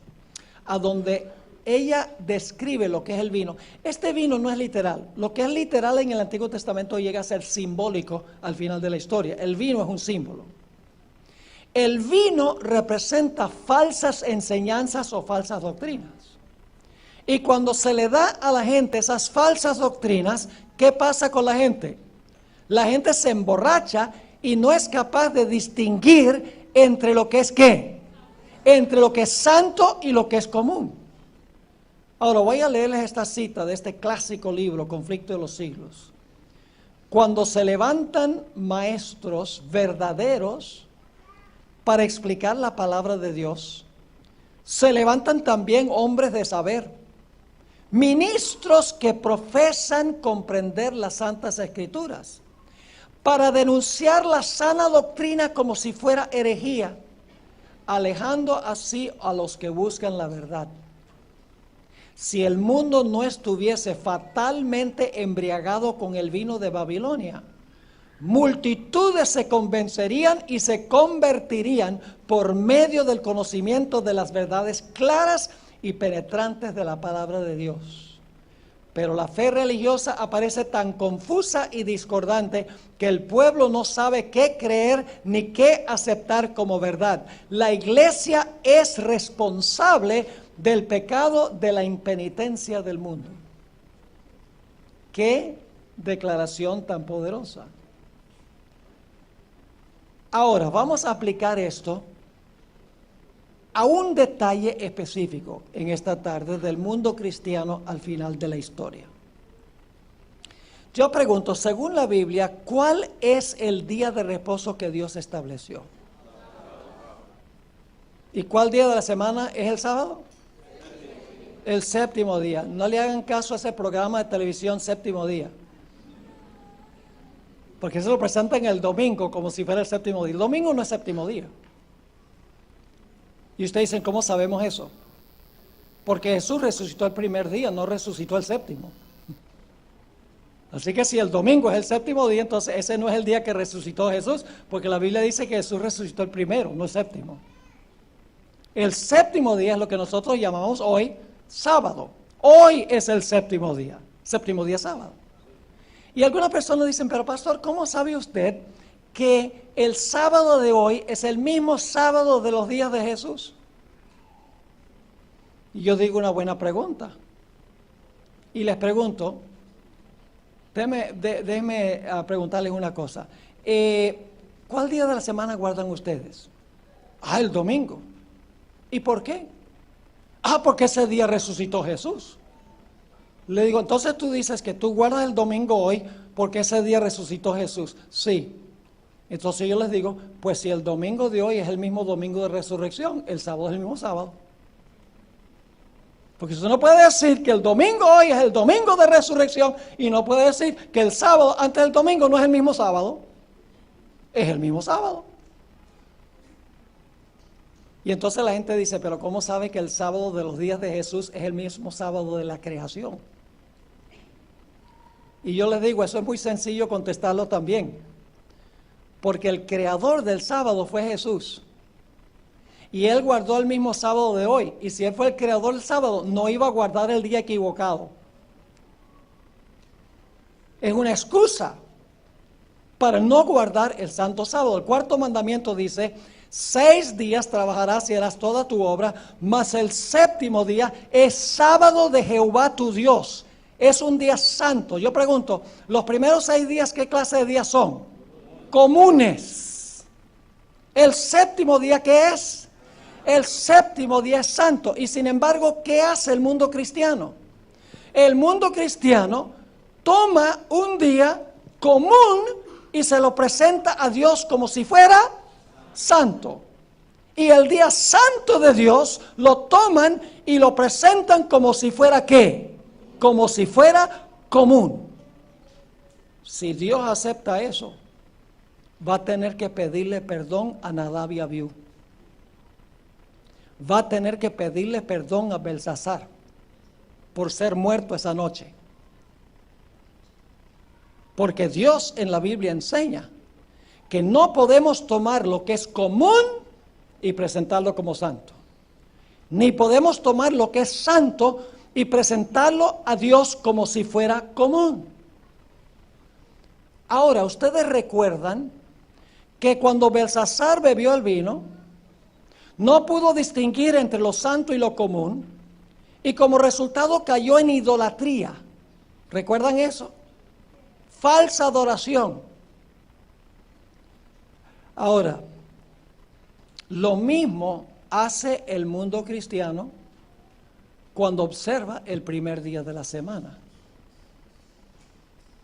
a donde ella describe lo que es el vino. Este vino no es literal. Lo que es literal en el Antiguo Testamento llega a ser simbólico al final de la historia. El vino es un símbolo. El vino representa falsas enseñanzas o falsas doctrinas. Y cuando se le da a la gente esas falsas doctrinas, ¿qué pasa con la gente? La gente se emborracha y no es capaz de distinguir entre lo que es ¿qué? Entre lo que es santo y lo que es común. Ahora voy a leerles esta cita de este clásico libro, Conflicto de los Siglos. Cuando se levantan maestros verdaderos para explicar la palabra de Dios, se levantan también hombres de saber, ministros que profesan comprender las Santas Escrituras, para denunciar la sana doctrina como si fuera herejía, alejando así a los que buscan la verdad. Si el mundo no estuviese fatalmente embriagado con el vino de Babilonia, multitudes se convencerían y se convertirían por medio del conocimiento de las verdades claras y penetrantes de la palabra de Dios. Pero la fe religiosa aparece tan confusa y discordante que el pueblo no sabe qué creer ni qué aceptar como verdad. La iglesia es responsable del pecado de la impenitencia del mundo. ¡Qué declaración tan poderosa! Ahora vamos a aplicar esto a un detalle específico en esta tarde del mundo cristiano al final de la historia. Yo pregunto, según la Biblia, ¿cuál es el día de reposo que Dios estableció? ¿Y cuál día de la semana es el sábado? El séptimo día. No le hagan caso a ese programa de televisión Séptimo Día, porque se lo presentan el domingo como si fuera el séptimo día. El domingo no es séptimo día. Y ustedes dicen, ¿cómo sabemos eso? Porque Jesús resucitó el primer día, no resucitó el séptimo. Así que si el domingo es el séptimo día, entonces ese no es el día que resucitó Jesús, porque la Biblia dice que Jesús resucitó el primero, no el séptimo. El séptimo día es lo que nosotros llamamos hoy sábado. Hoy es el séptimo día sábado. Y algunas personas dicen, pero pastor, ¿cómo sabe usted que el sábado de hoy es el mismo sábado de los días de Jesús? Y yo digo una buena pregunta. Y les pregunto, déjenme preguntarles una cosa. ¿Cuál día de la semana guardan ustedes? El domingo. ¿Y por qué? Porque ese día resucitó Jesús. Le digo, entonces tú dices que tú guardas el domingo hoy porque ese día resucitó Jesús. Sí. Entonces yo les digo, pues si el domingo de hoy es el mismo domingo de resurrección, el sábado es el mismo sábado. Porque usted no puede decir que el domingo hoy es el domingo de resurrección y no puede decir que el sábado antes del domingo no es el mismo sábado. Es el mismo sábado. Y entonces la gente dice, pero ¿cómo sabe que el sábado de los días de Jesús es el mismo sábado de la creación? Y yo les digo, eso es muy sencillo contestarlo también. Porque el creador del sábado fue Jesús. Y Él guardó el mismo sábado de hoy. Y si Él fue el creador del sábado, no iba a guardar el día equivocado. Es una excusa para no guardar el santo sábado. El cuarto mandamiento dice, 6 días trabajarás y harás toda tu obra, mas el séptimo día es sábado de Jehová tu Dios. Es un día santo. Yo pregunto, ¿los primeros 6 días qué clase de días son? Comunes. ¿El séptimo día qué es? El séptimo día es santo. Y sin embargo, ¿qué hace el mundo cristiano? El mundo cristiano toma un día común y se lo presenta a Dios como si fuera santo. Y el día santo de Dios lo toman y lo presentan como si fuera ¿qué? Como si fuera común. Si Dios acepta eso, va a tener que pedirle perdón a Nadab y Abiú. Va a tener que pedirle perdón a Belsasar por ser muerto esa noche. Porque Dios en la Biblia enseña que no podemos tomar lo que es común y presentarlo como santo. Ni podemos tomar lo que es santo y presentarlo a Dios como si fuera común. Ahora, ustedes recuerdan que cuando Belsasar bebió el vino, no pudo distinguir entre lo santo y lo común, y como resultado cayó en idolatría. ¿Recuerdan eso? Falsa adoración. Ahora, lo mismo hace el mundo cristiano cuando observa el primer día de la semana.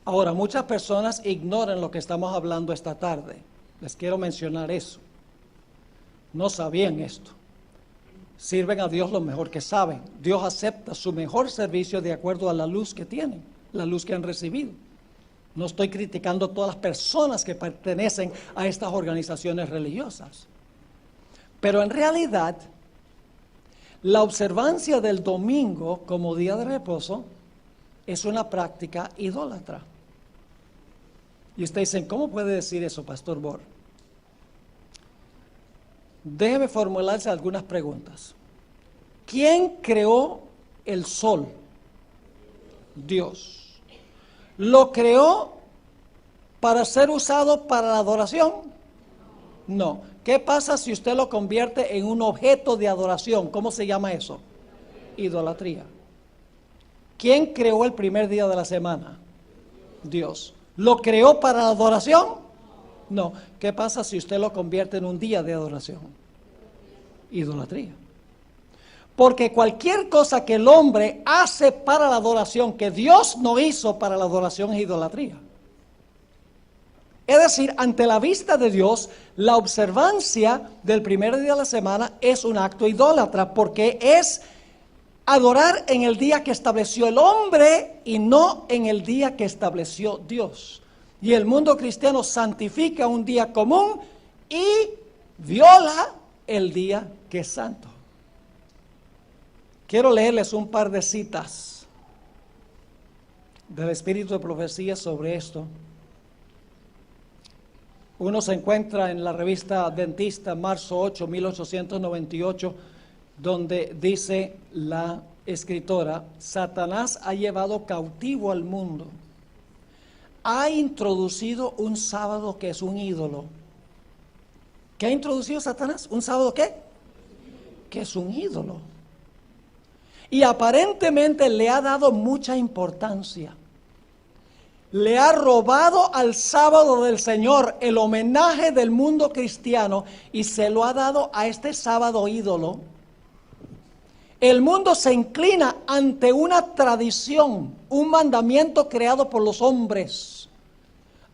Ahora, muchas personas ignoran lo que estamos hablando esta tarde. Les quiero mencionar eso. No sabían esto. Sirven a Dios lo mejor que saben. Dios acepta su mejor servicio de acuerdo a la luz que tienen, la luz que han recibido. No estoy criticando a todas las personas que pertenecen a estas organizaciones religiosas. Pero en realidad, la observancia del domingo como día de reposo es una práctica idólatra. Y ustedes dicen, ¿cómo puede decir eso, Pastor Bor? Déjeme formularse algunas preguntas. ¿Quién creó el sol? Dios. ¿Lo creó para ser usado para la adoración? No. ¿Qué pasa si usted lo convierte en un objeto de adoración? ¿Cómo se llama eso? Idolatría. ¿Quién creó el primer día de la semana? Dios. ¿Lo creó para la adoración? No. ¿Qué pasa si usted lo convierte en un día de adoración? Idolatría. Porque cualquier cosa que el hombre hace para la adoración, que Dios no hizo para la adoración, es idolatría. Es decir, ante la vista de Dios, la observancia del primer día de la semana es un acto idólatra, porque es adorar en el día que estableció el hombre y no en el día que estableció Dios. Y el mundo cristiano santifica un día común y viola el día que es santo. Quiero leerles un par de citas del Espíritu de Profecía sobre esto. Uno se encuentra en la revista Adventista, marzo 8, 1898, donde dice la escritora: Satanás ha llevado cautivo al mundo. Ha introducido un sábado que es un ídolo. ¿Qué ha introducido Satanás? ¿Un sábado qué? Que es un ídolo. Y aparentemente le ha dado mucha importancia. Le ha robado al sábado del Señor el homenaje del mundo cristiano y se lo ha dado a este sábado ídolo. El mundo se inclina ante una tradición, un mandamiento creado por los hombres.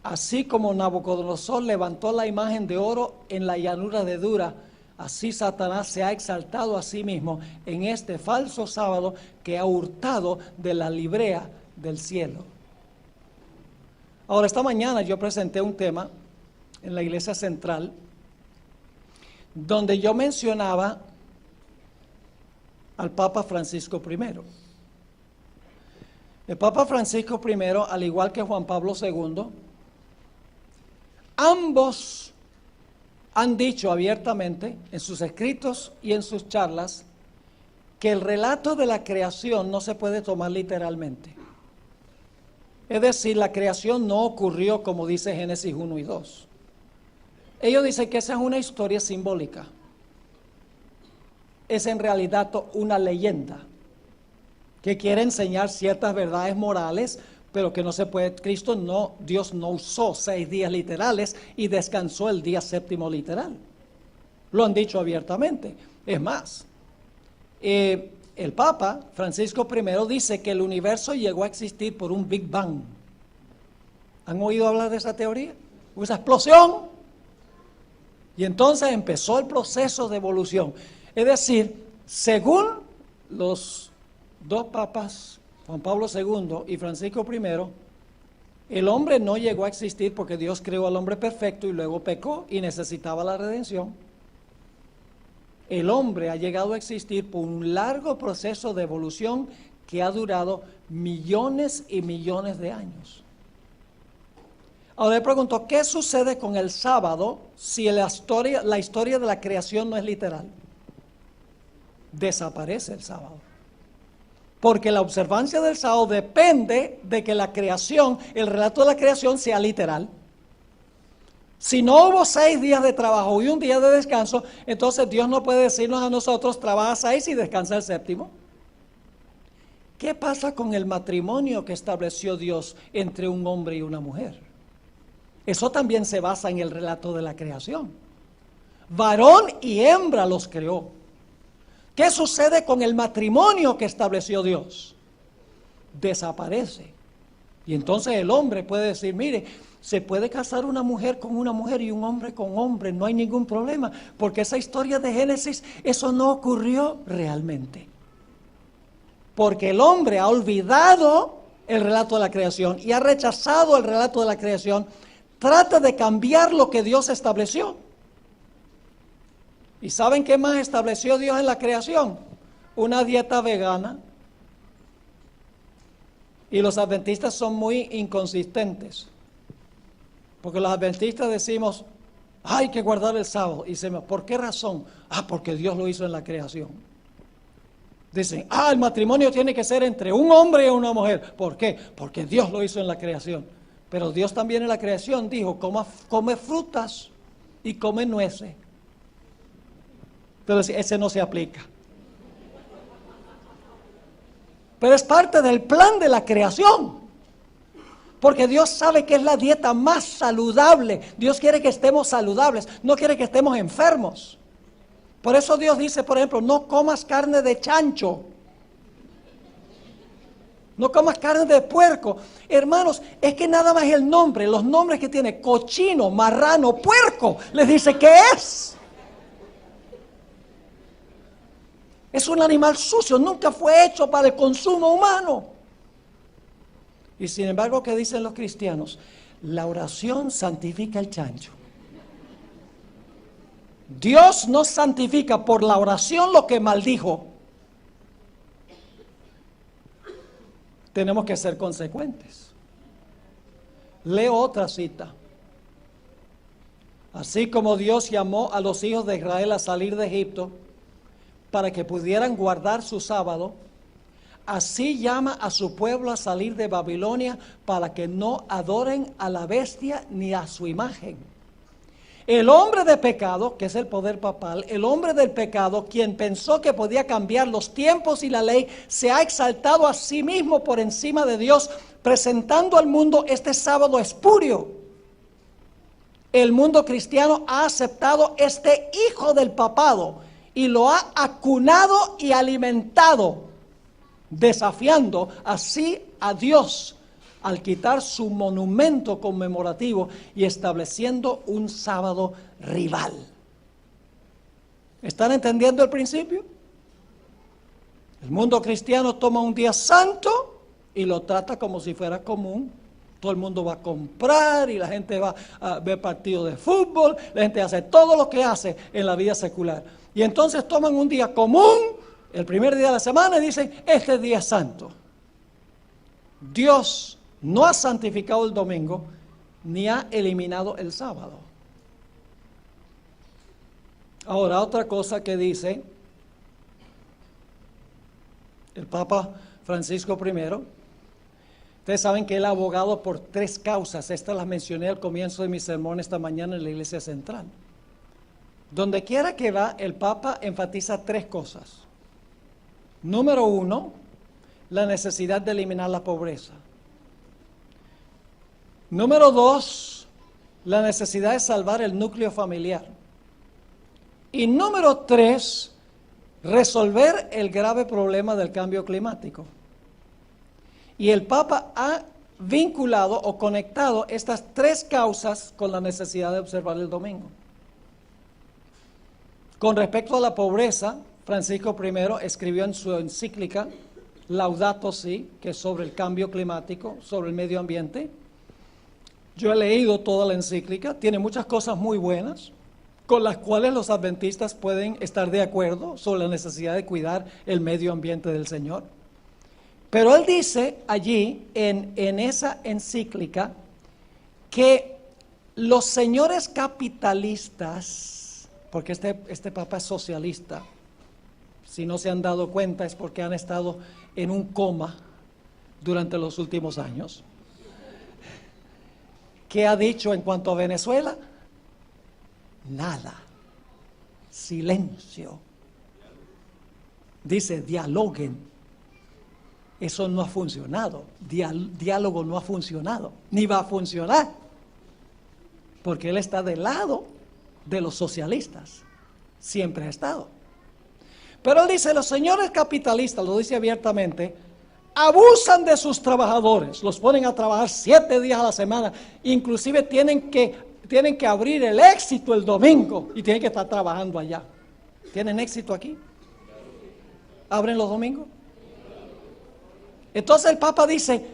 Así como Nabucodonosor levantó la imagen de oro en la llanura de Dura, así Satanás se ha exaltado a sí mismo en este falso sábado que ha hurtado de la librea del cielo. Ahora, esta mañana yo presenté un tema en la iglesia central donde yo mencionaba al Papa Francisco I. El Papa Francisco I, al igual que Juan Pablo II, ambos han dicho abiertamente en sus escritos y en sus charlas que el relato de la creación no se puede tomar literalmente. Es decir, la creación no ocurrió como dice Génesis 1 y 2. Ellos dicen que esa es una historia simbólica. Es en realidad una leyenda que quiere enseñar ciertas verdades morales, pero que no se puede. Dios no usó 6 días literales y descansó el día séptimo literal. Lo han dicho abiertamente. Es más, el Papa Francisco I dice que el universo llegó a existir por un Big Bang. ¿Han oído hablar de esa teoría? Esa explosión. Y entonces empezó el proceso de evolución. Es decir, según los dos papas, Juan Pablo II y Francisco I, el hombre no llegó a existir porque Dios creó al hombre perfecto y luego pecó y necesitaba la redención. El hombre ha llegado a existir por un largo proceso de evolución que ha durado millones y millones de años. Ahora le pregunto, ¿qué sucede con el sábado si la historia de la creación no es literal? Desaparece el sábado. Porque la observancia del sábado depende de que la creación, el relato de la creación sea literal. Si no hubo 6 días de trabajo y un día de descanso, entonces Dios no puede decirnos a nosotros, trabaja 6 y descansa el séptimo. ¿Qué pasa con el matrimonio que estableció Dios entre un hombre y una mujer? Eso también se basa en el relato de la creación. Varón y hembra los creó. ¿Qué sucede con el matrimonio que estableció Dios? Desaparece. Y entonces el hombre puede decir, mire, se puede casar una mujer con una mujer y un hombre con hombre, no hay ningún problema, porque esa historia de Génesis, eso no ocurrió realmente. Porque el hombre ha olvidado el relato de la creación y ha rechazado el relato de la creación, trata de cambiar lo que Dios estableció. ¿Y saben qué más estableció Dios en la creación? Una dieta vegana. Y los adventistas son muy inconsistentes. Porque los adventistas decimos, hay que guardar el sábado. Y decimos, ¿por qué razón? Porque Dios lo hizo en la creación. Dicen, el matrimonio tiene que ser entre un hombre y una mujer. ¿Por qué? Porque Dios lo hizo en la creación. Pero Dios también en la creación dijo, come frutas y come nueces. Pero ese no se aplica. Pero es parte del plan de la creación. Porque Dios sabe que es la dieta más saludable. Dios quiere que estemos saludables, no quiere que estemos enfermos. Por eso Dios dice, por ejemplo, no comas carne de chancho. No comas carne de puerco. Hermanos, es que nada más el nombre, los nombres que tiene, cochino, marrano, puerco, les dice qué es. Es un animal sucio, nunca fue hecho para el consumo humano. Y sin embargo, ¿qué dicen los cristianos? La oración santifica el chancho. Dios no santifica por la oración lo que maldijo. Tenemos que ser consecuentes. Leo otra cita. Así como Dios llamó a los hijos de Israel a salir de Egipto para que pudieran guardar su sábado, así llama a su pueblo a salir de Babilonia para que no adoren a la bestia ni a su imagen. El hombre de pecado, que es el poder papal, el hombre del pecado, quien pensó que podía cambiar los tiempos y la ley, se ha exaltado a sí mismo por encima de Dios, presentando al mundo este sábado espurio. El mundo cristiano ha aceptado este hijo del papado y lo ha acunado y alimentado, desafiando así a Dios al quitar su monumento conmemorativo y estableciendo un sábado rival. ¿Están entendiendo el principio? El mundo cristiano toma un día santo y lo trata como si fuera común. Todo el mundo va a comprar y la gente va a ver partidos de fútbol, la gente hace todo lo que hace en la vida secular. Y entonces toman un día común, el primer día de la semana, y dicen, este día es santo. Dios no ha santificado el domingo, ni ha eliminado el sábado. Ahora, otra cosa que dice el Papa Francisco I, ustedes saben que él es abogado por 3 causas, estas las mencioné al comienzo de mi sermón esta mañana en la iglesia central. Donde quiera que va, el Papa enfatiza 3 cosas. Número 1, la necesidad de eliminar la pobreza. Número 2, la necesidad de salvar el núcleo familiar. Y número 3, resolver el grave problema del cambio climático. Y el Papa ha vinculado o conectado estas 3 causas con la necesidad de observar el domingo. Con respecto a la pobreza, Francisco I escribió en su encíclica Laudato Si, que es sobre el cambio climático, sobre el medio ambiente. Yo he leído toda la encíclica, tiene muchas cosas muy buenas, con las cuales los adventistas pueden estar de acuerdo sobre la necesidad de cuidar el medio ambiente del Señor. Pero él dice allí, en esa encíclica, que los señores capitalistas, porque este papa es socialista, si no se han dado cuenta es porque han estado en un coma durante los últimos años. ¿Qué ha dicho en cuanto a Venezuela? Nada. Silencio. Dice, dialoguen. Eso no ha funcionado. Diálogo no ha funcionado. Ni va a funcionar. Porque él está del lado de los socialistas. Siempre ha estado. Pero él dice, los señores capitalistas, lo dice abiertamente, abusan de sus trabajadores, los ponen a trabajar 7 días a la semana, inclusive tienen que abrir el éxito el domingo y tienen que estar trabajando allá. ¿Tienen éxito aquí? ¿Abren los domingos? Entonces el Papa dice,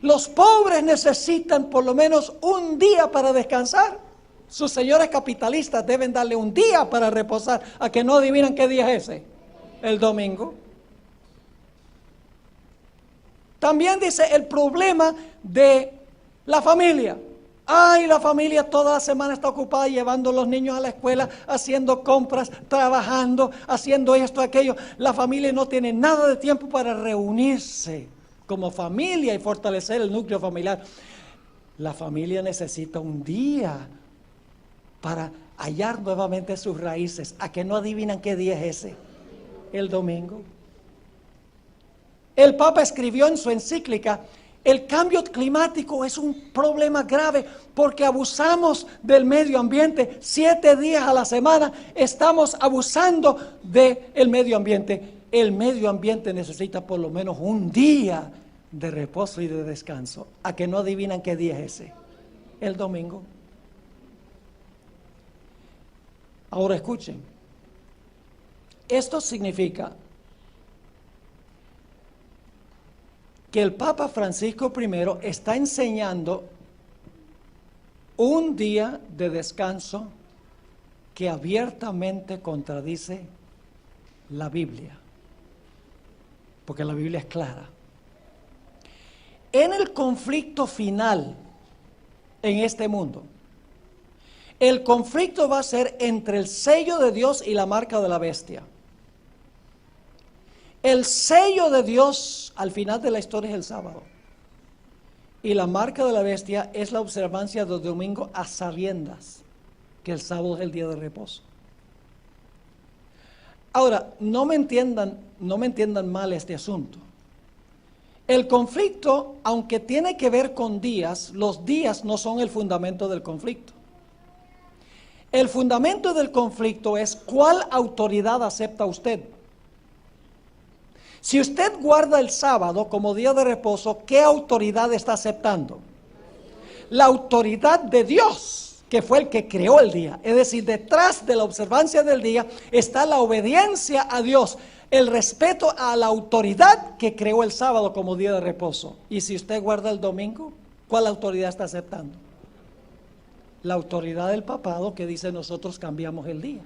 Los pobres necesitan por lo menos un día para descansar. Sus señores capitalistas deben darle un día para reposar. ¿A que no adivinan qué día es ese? El domingo. También dice el problema de la familia. Ay, la familia toda la semana está ocupada llevando a los niños a la escuela, haciendo compras, trabajando, haciendo esto, aquello. La familia no tiene nada de tiempo para reunirse como familia y fortalecer el núcleo familiar. La familia necesita un día para hallar nuevamente sus raíces. ¿A que no adivinan qué día es ese? El domingo. El Papa escribió en su encíclica: el cambio climático es un problema grave porque abusamos del medio ambiente. 7 días a la semana estamos abusando del medio ambiente. El medio ambiente necesita por lo menos un día de reposo y de descanso. ¿A que no adivinan qué día es ese? El domingo. Ahora escuchen. Esto significa que el Papa Francisco I está enseñando un día de descanso que abiertamente contradice la Biblia, porque la Biblia es clara. En el conflicto final en este mundo, el conflicto va a ser entre el sello de Dios y la marca de la bestia. El sello de Dios al final de la historia es el sábado. Y la marca de la bestia es la observancia del domingo a sabiendas que el sábado es el día de reposo. Ahora, no me entiendan mal este asunto. El conflicto, aunque tiene que ver con días, los días no son el fundamento del conflicto. El fundamento del conflicto es cuál autoridad acepta usted. Si usted guarda el sábado como día de reposo, ¿qué autoridad está aceptando? La autoridad de Dios, que fue el que creó el día. Es decir, detrás de la observancia del día está la obediencia a Dios, el respeto a la autoridad que creó el sábado como día de reposo. Y si usted guarda el domingo, ¿cuál autoridad está aceptando? La autoridad del papado que dice nosotros cambiamos el día.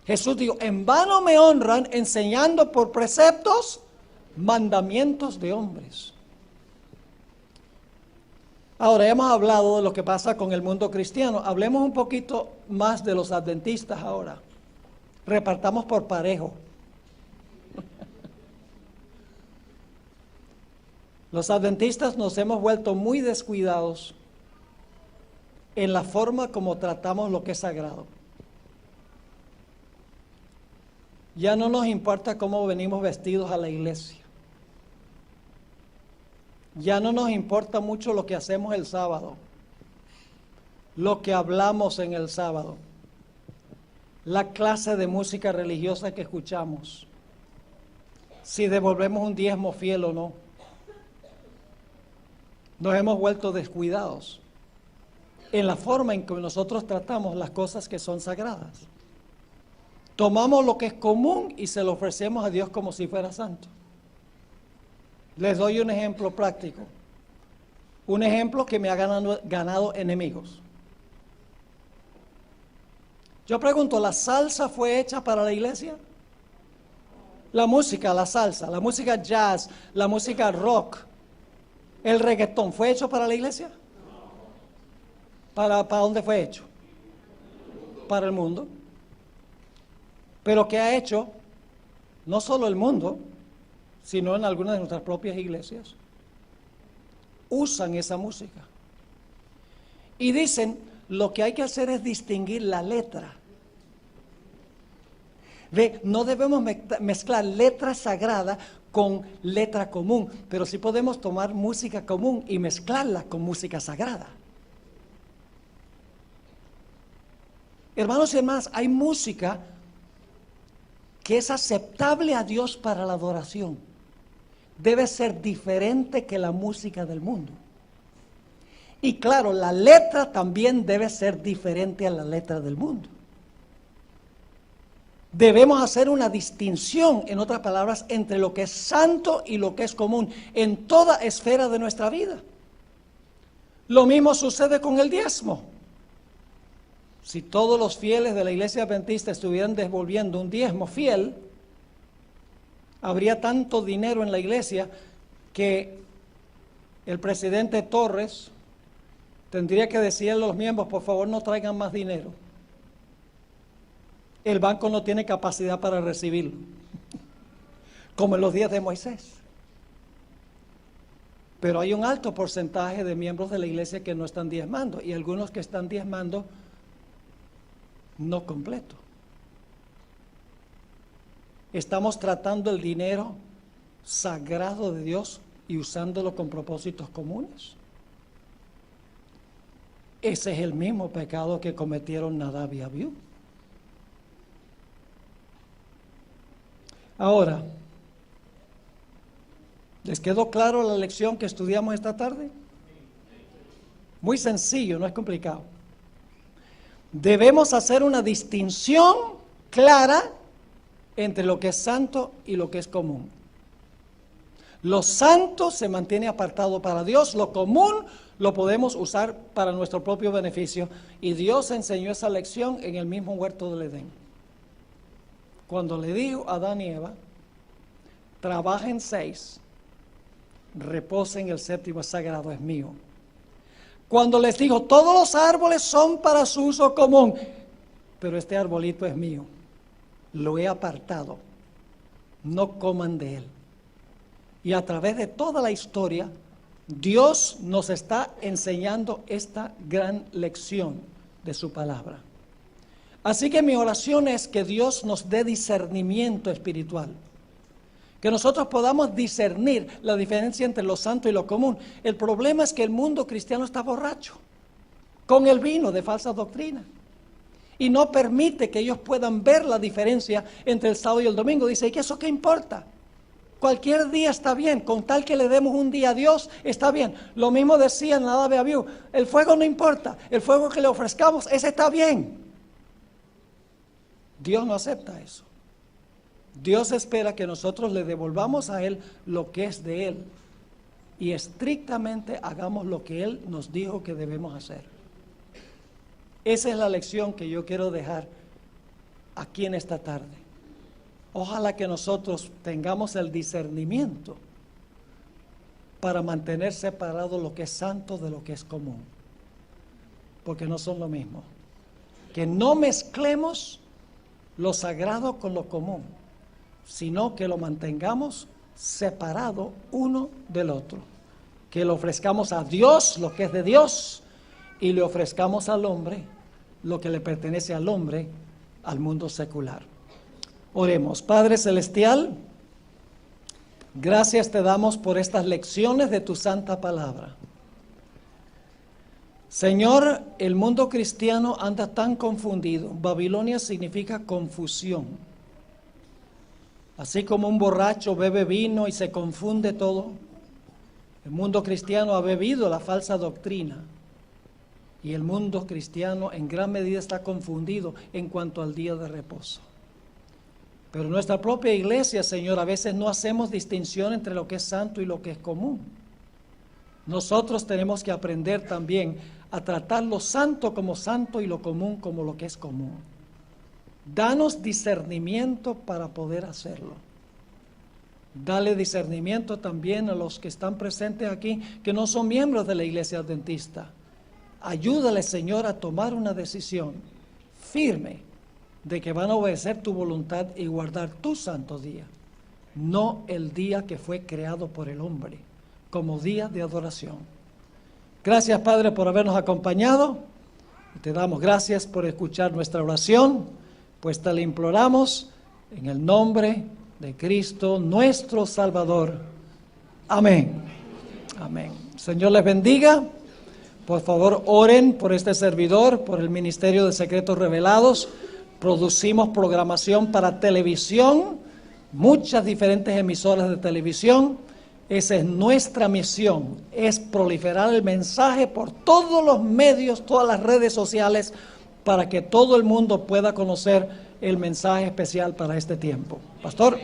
Jesús dijo: en vano me honran enseñando por preceptos mandamientos de hombres. Ahora, hemos hablado de lo que pasa con el mundo cristiano. Hablemos un poquito más de los adventistas ahora. Repartamos por parejo. Los adventistas nos hemos vuelto muy descuidados en la forma como tratamos lo que es sagrado. Ya no nos importa cómo venimos vestidos a la iglesia. Ya no nos importa mucho lo que hacemos el sábado, lo que hablamos en el sábado, la clase de música religiosa que escuchamos, si devolvemos un diezmo fiel o no. Nos hemos vuelto descuidados en la forma en que nosotros tratamos las cosas que son sagradas. Tomamos lo que es común y se lo ofrecemos a Dios como si fuera santo. Les doy un ejemplo práctico. Un ejemplo que me ha ganado enemigos. Yo pregunto, ¿la salsa fue hecha para la iglesia? La música, la salsa, la música jazz, la música rock, el reggaetón, ¿fue hecho para la iglesia? ¿Para dónde fue hecho? Para el mundo. Pero ¿qué ha hecho? No solo el mundo, sino en algunas de nuestras propias iglesias. Usan esa música. Y dicen, lo que hay que hacer es distinguir la letra. No debemos mezclar letra sagrada con letra común, pero sí podemos tomar música común y mezclarla con música sagrada. Hermanos y hermanas, hay música que es aceptable a Dios para la adoración. Debe ser diferente que la música del mundo. Y claro, la letra también debe ser diferente a la letra del mundo. Debemos hacer una distinción, en otras palabras, entre lo que es santo y lo que es común en toda esfera de nuestra vida. Lo mismo sucede con el diezmo. Si todos los fieles de la iglesia adventista estuvieran devolviendo un diezmo fiel, habría tanto dinero en la iglesia que el presidente Torres tendría que decirle a los miembros: por favor, no traigan más dinero. El banco no tiene capacidad para recibirlo, como en los días de Moisés. Pero hay un alto porcentaje de miembros de la iglesia que no están diezmando, y algunos que están diezmando no completo. Estamos tratando el dinero sagrado de Dios y usándolo con propósitos comunes. Ese es el mismo pecado que cometieron Nadab y Abiú. Ahora, ¿les quedó claro la lección que estudiamos esta tarde? Muy sencillo, no es complicado. Debemos hacer una distinción clara entre lo que es santo y lo que es común. Lo santo se mantiene apartado para Dios, lo común lo podemos usar para nuestro propio beneficio, y Dios enseñó esa lección en el mismo huerto del Edén. Cuando le dijo a Adán y Eva: trabajen 6, reposen el séptimo, sagrado es mío. Cuando les dijo: todos los árboles son para su uso común, pero este arbolito es mío, lo he apartado, no coman de él. Y a través de toda la historia, Dios nos está enseñando esta gran lección de su palabra. Así que mi oración es que Dios nos dé discernimiento espiritual, que nosotros podamos discernir la diferencia entre lo santo y lo común. El problema es que el mundo cristiano está borracho con el vino de falsa doctrina y no permite que ellos puedan ver la diferencia entre el sábado y el domingo. Dice: ¿y qué eso qué importa? Cualquier día está bien, con tal que le demos un día a Dios, está bien. Lo mismo decía Nadab y Abiú: el fuego no importa, el fuego que le ofrezcamos, ese está bien. Dios no acepta eso. Dios espera que nosotros le devolvamos a Él lo que es de Él y estrictamente hagamos lo que Él nos dijo que debemos hacer. Esa es la lección que yo quiero dejar aquí en esta tarde. Ojalá que nosotros tengamos el discernimiento para mantener separado lo que es santo de lo que es común, porque no son lo mismo. Que no mezclemos lo sagrado con lo común, sino que lo mantengamos separado uno del otro. Que le ofrezcamos a Dios lo que es de Dios y le ofrezcamos al hombre lo que le pertenece al hombre, al mundo secular. Oremos. Padre Celestial, gracias te damos por estas lecciones de tu santa palabra. Señor, el mundo cristiano anda tan confundido. Babilonia significa confusión. Así como un borracho bebe vino y se confunde todo, el mundo cristiano ha bebido la falsa doctrina. Y el mundo cristiano en gran medida está confundido en cuanto al día de reposo. Pero en nuestra propia iglesia, Señor, a veces no hacemos distinción entre lo que es santo y lo que es común. Nosotros tenemos que aprender también a tratar lo santo como santo y lo común como lo que es común. Danos discernimiento para poder hacerlo. Dale discernimiento también a los que están presentes aquí, que no son miembros de la iglesia adventista. Ayúdale, Señor, a tomar una decisión firme de que van a obedecer tu voluntad y guardar tu santo día, no el día que fue creado por el hombre, como día de adoración. Gracias, Padre, por habernos acompañado. Te damos gracias por escuchar nuestra oración, pues te la imploramos en el nombre de Cristo, nuestro Salvador. Amén. Amén. Señor les bendiga. Por favor, oren por este servidor, por el Ministerio de Secretos Revelados. Producimos programación para televisión, muchas diferentes emisoras de televisión. Esa es nuestra misión, es proliferar el mensaje por todos los medios, todas las redes sociales, para que todo el mundo pueda conocer el mensaje especial para este tiempo. Pastor.